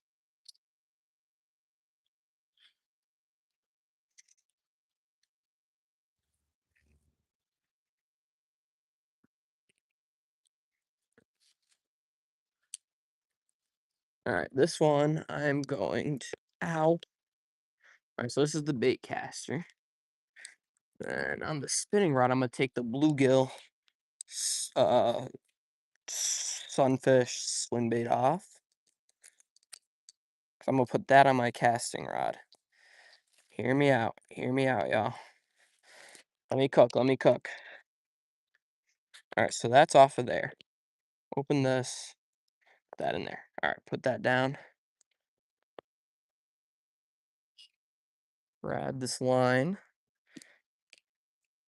All right, this one I'm going to. Ow. All right, so this is the bait caster, and on the spinning rod, I'm gonna take the bluegill, sunfish swim bait off. I'm gonna put that on my casting rod. Hear me out, y'all. Let me cook. Let me cook. All right, so that's off of there. Open this. Put that in there. All right, put that down. Grab this line.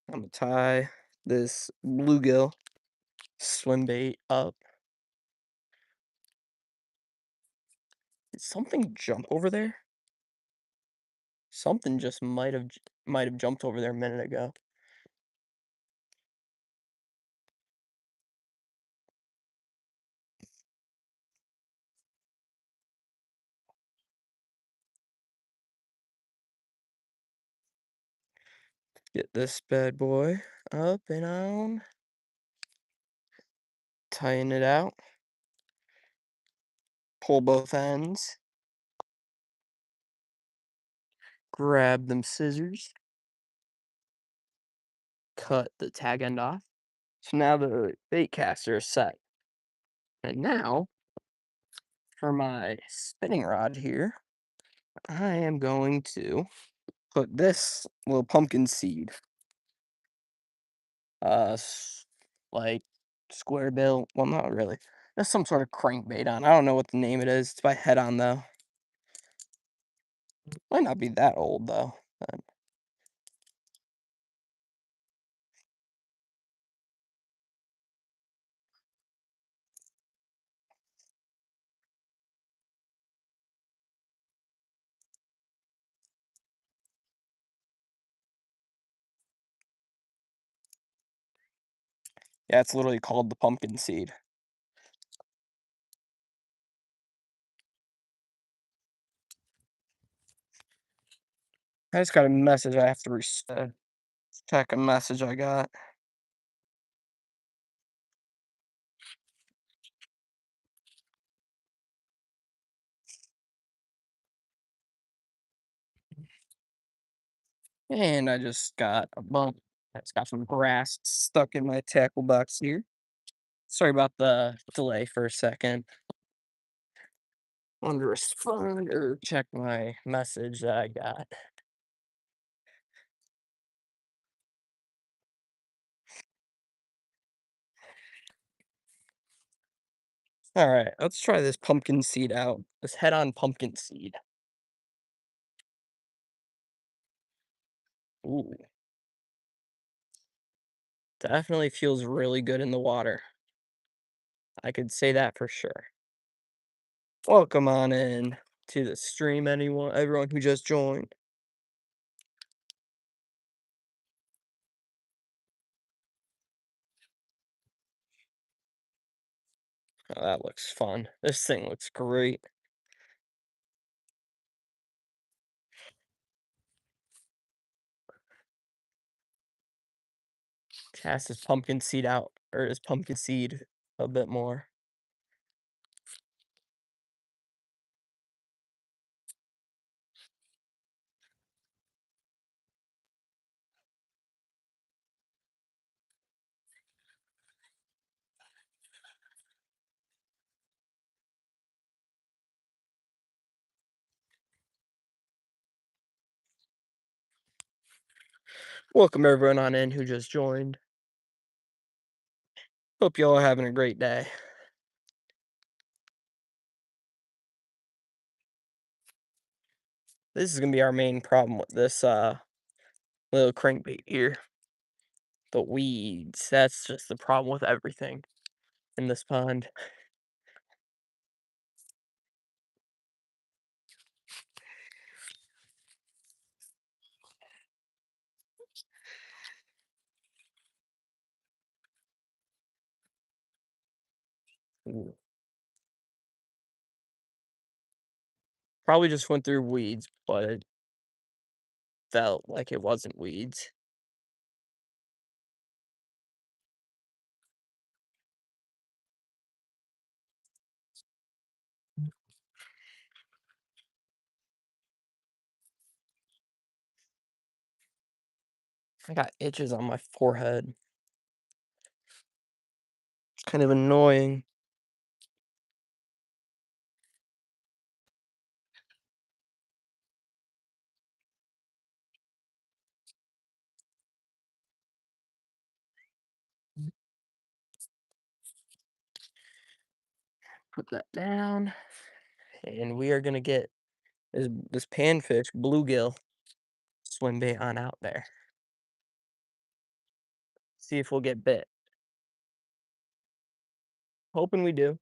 I'm gonna tie this bluegill swim bait up. Did something jump over there? Something just might have jumped over there a minute ago. Get this bad boy up and on. Tighten it out. Pull both ends. Grab them scissors. Cut the tag end off. So now the bait caster is set. And now, for my spinning rod here, I am going to put this little pumpkin seed, like square bill. Well, not really. There's some sort of crankbait on. I don't know what the name it is. It's by Head On though. Might not be that old though. Yeah, it's literally called the pumpkin seed. I just got a message I have to check a message I got. And I just got a bump. I just got some grass stuck in my tackle box here. Sorry about the delay for a second. Wanted to respond or check my message that I got. All right, let's try this pumpkin seed out. This Head On pumpkin seed. Ooh, definitely feels really good in the water. I could say that for sure. Welcome on in to the stream, everyone who just joined. Oh, that looks fun. This thing looks great. Cast this pumpkin seed out, or this pumpkin seed a bit more. Welcome everyone on in who just joined. Hope you all are having a great day. This is gonna be our main problem with this little crankbait here. The weeds, that's just the problem with everything in this pond. Ooh. Probably just went through weeds, but it felt like it wasn't weeds. I got itches on my forehead. It's kind of annoying. Put that down, and we are gonna get this panfish bluegill swim bait on out there. See if we'll get bit. Hoping we do.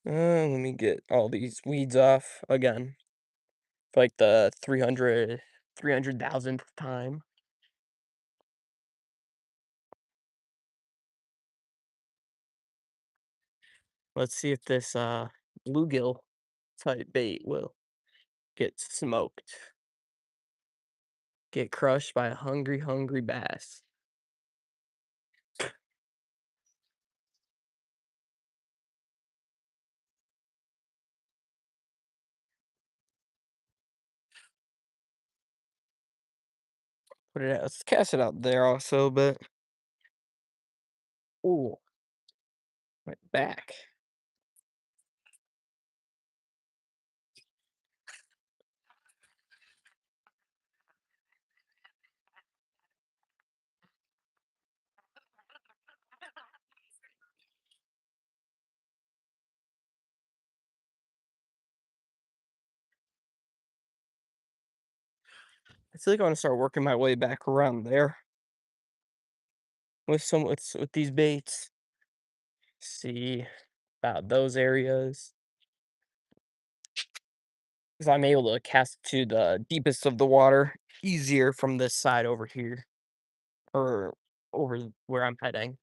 Let me get all these weeds off again for like the 300,000th time. Let's see if this bluegill type bait will get smoked. Get crushed by a hungry, hungry bass. Put it out. Let's cast it out there also, but ooh, went back. I feel like I want to start working my way back around there with with these baits. See about those areas. Because I'm able to cast to the deepest of the water easier from this side over here, or over where I'm heading.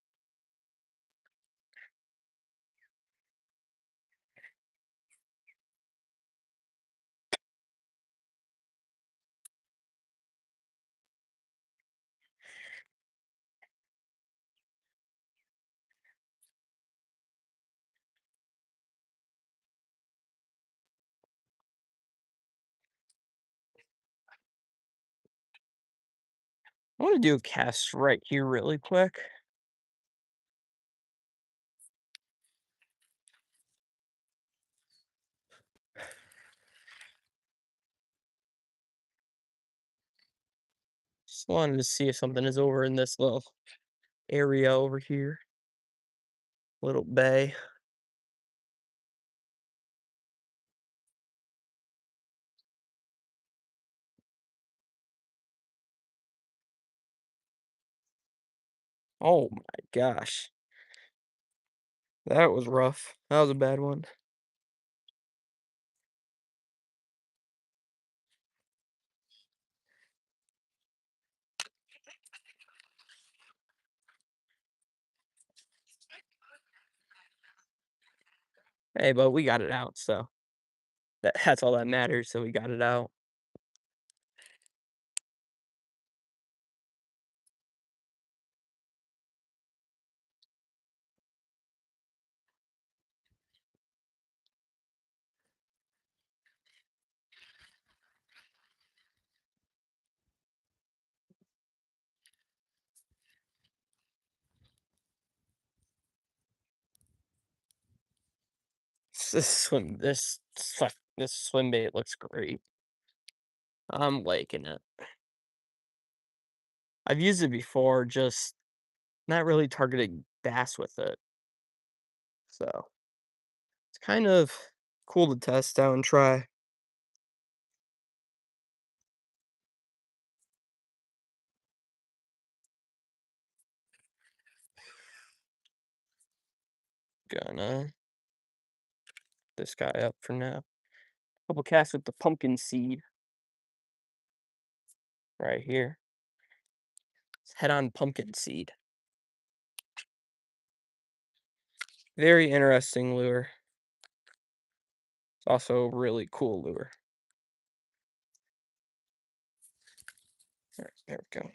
I want to do a cast right here really quick. Just wanted to see if something is over in this little area over here, little bay. Oh my gosh, that was rough. That was a bad one. Hey, but we got it out, so that's all that matters, so we got it out. This swim bait looks great. I'm liking it. I've used it before, just not really targeting bass with it, so it's kind of cool to test out and try. Gonna this guy up for now. Couple casts with the pumpkin seed right here. It's head on pumpkin seed. Very interesting lure. It's also a really cool lure. Alright, there we go.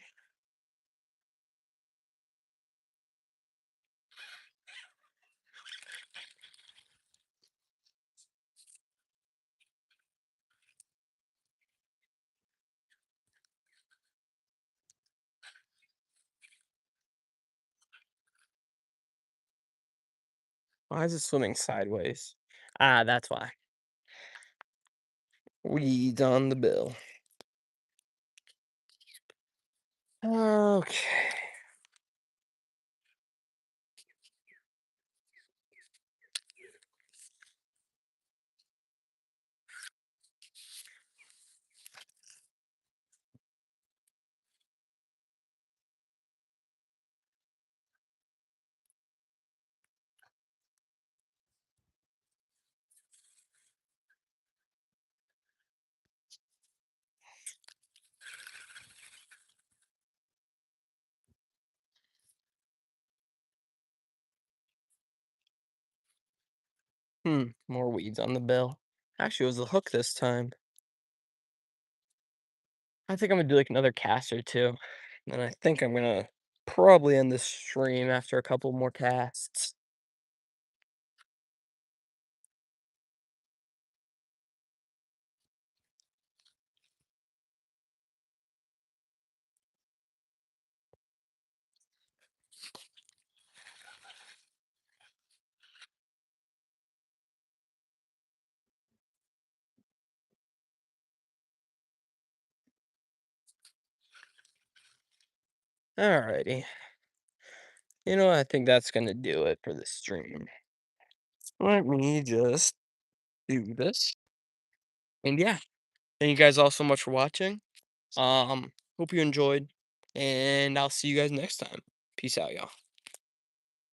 Why is it swimming sideways? Ah, that's why. Weeds on the bill. Okay. More weeds on the bill. Actually, it was the hook this time. I think I'm gonna do like another cast or two. And I think I'm gonna probably end this stream after a couple more casts. Alrighty. You know, I think that's gonna do it for the stream. Let me just do this. And yeah, thank you guys all so much for watching. Hope you enjoyed, and I'll see you guys next time. Peace out, y'all.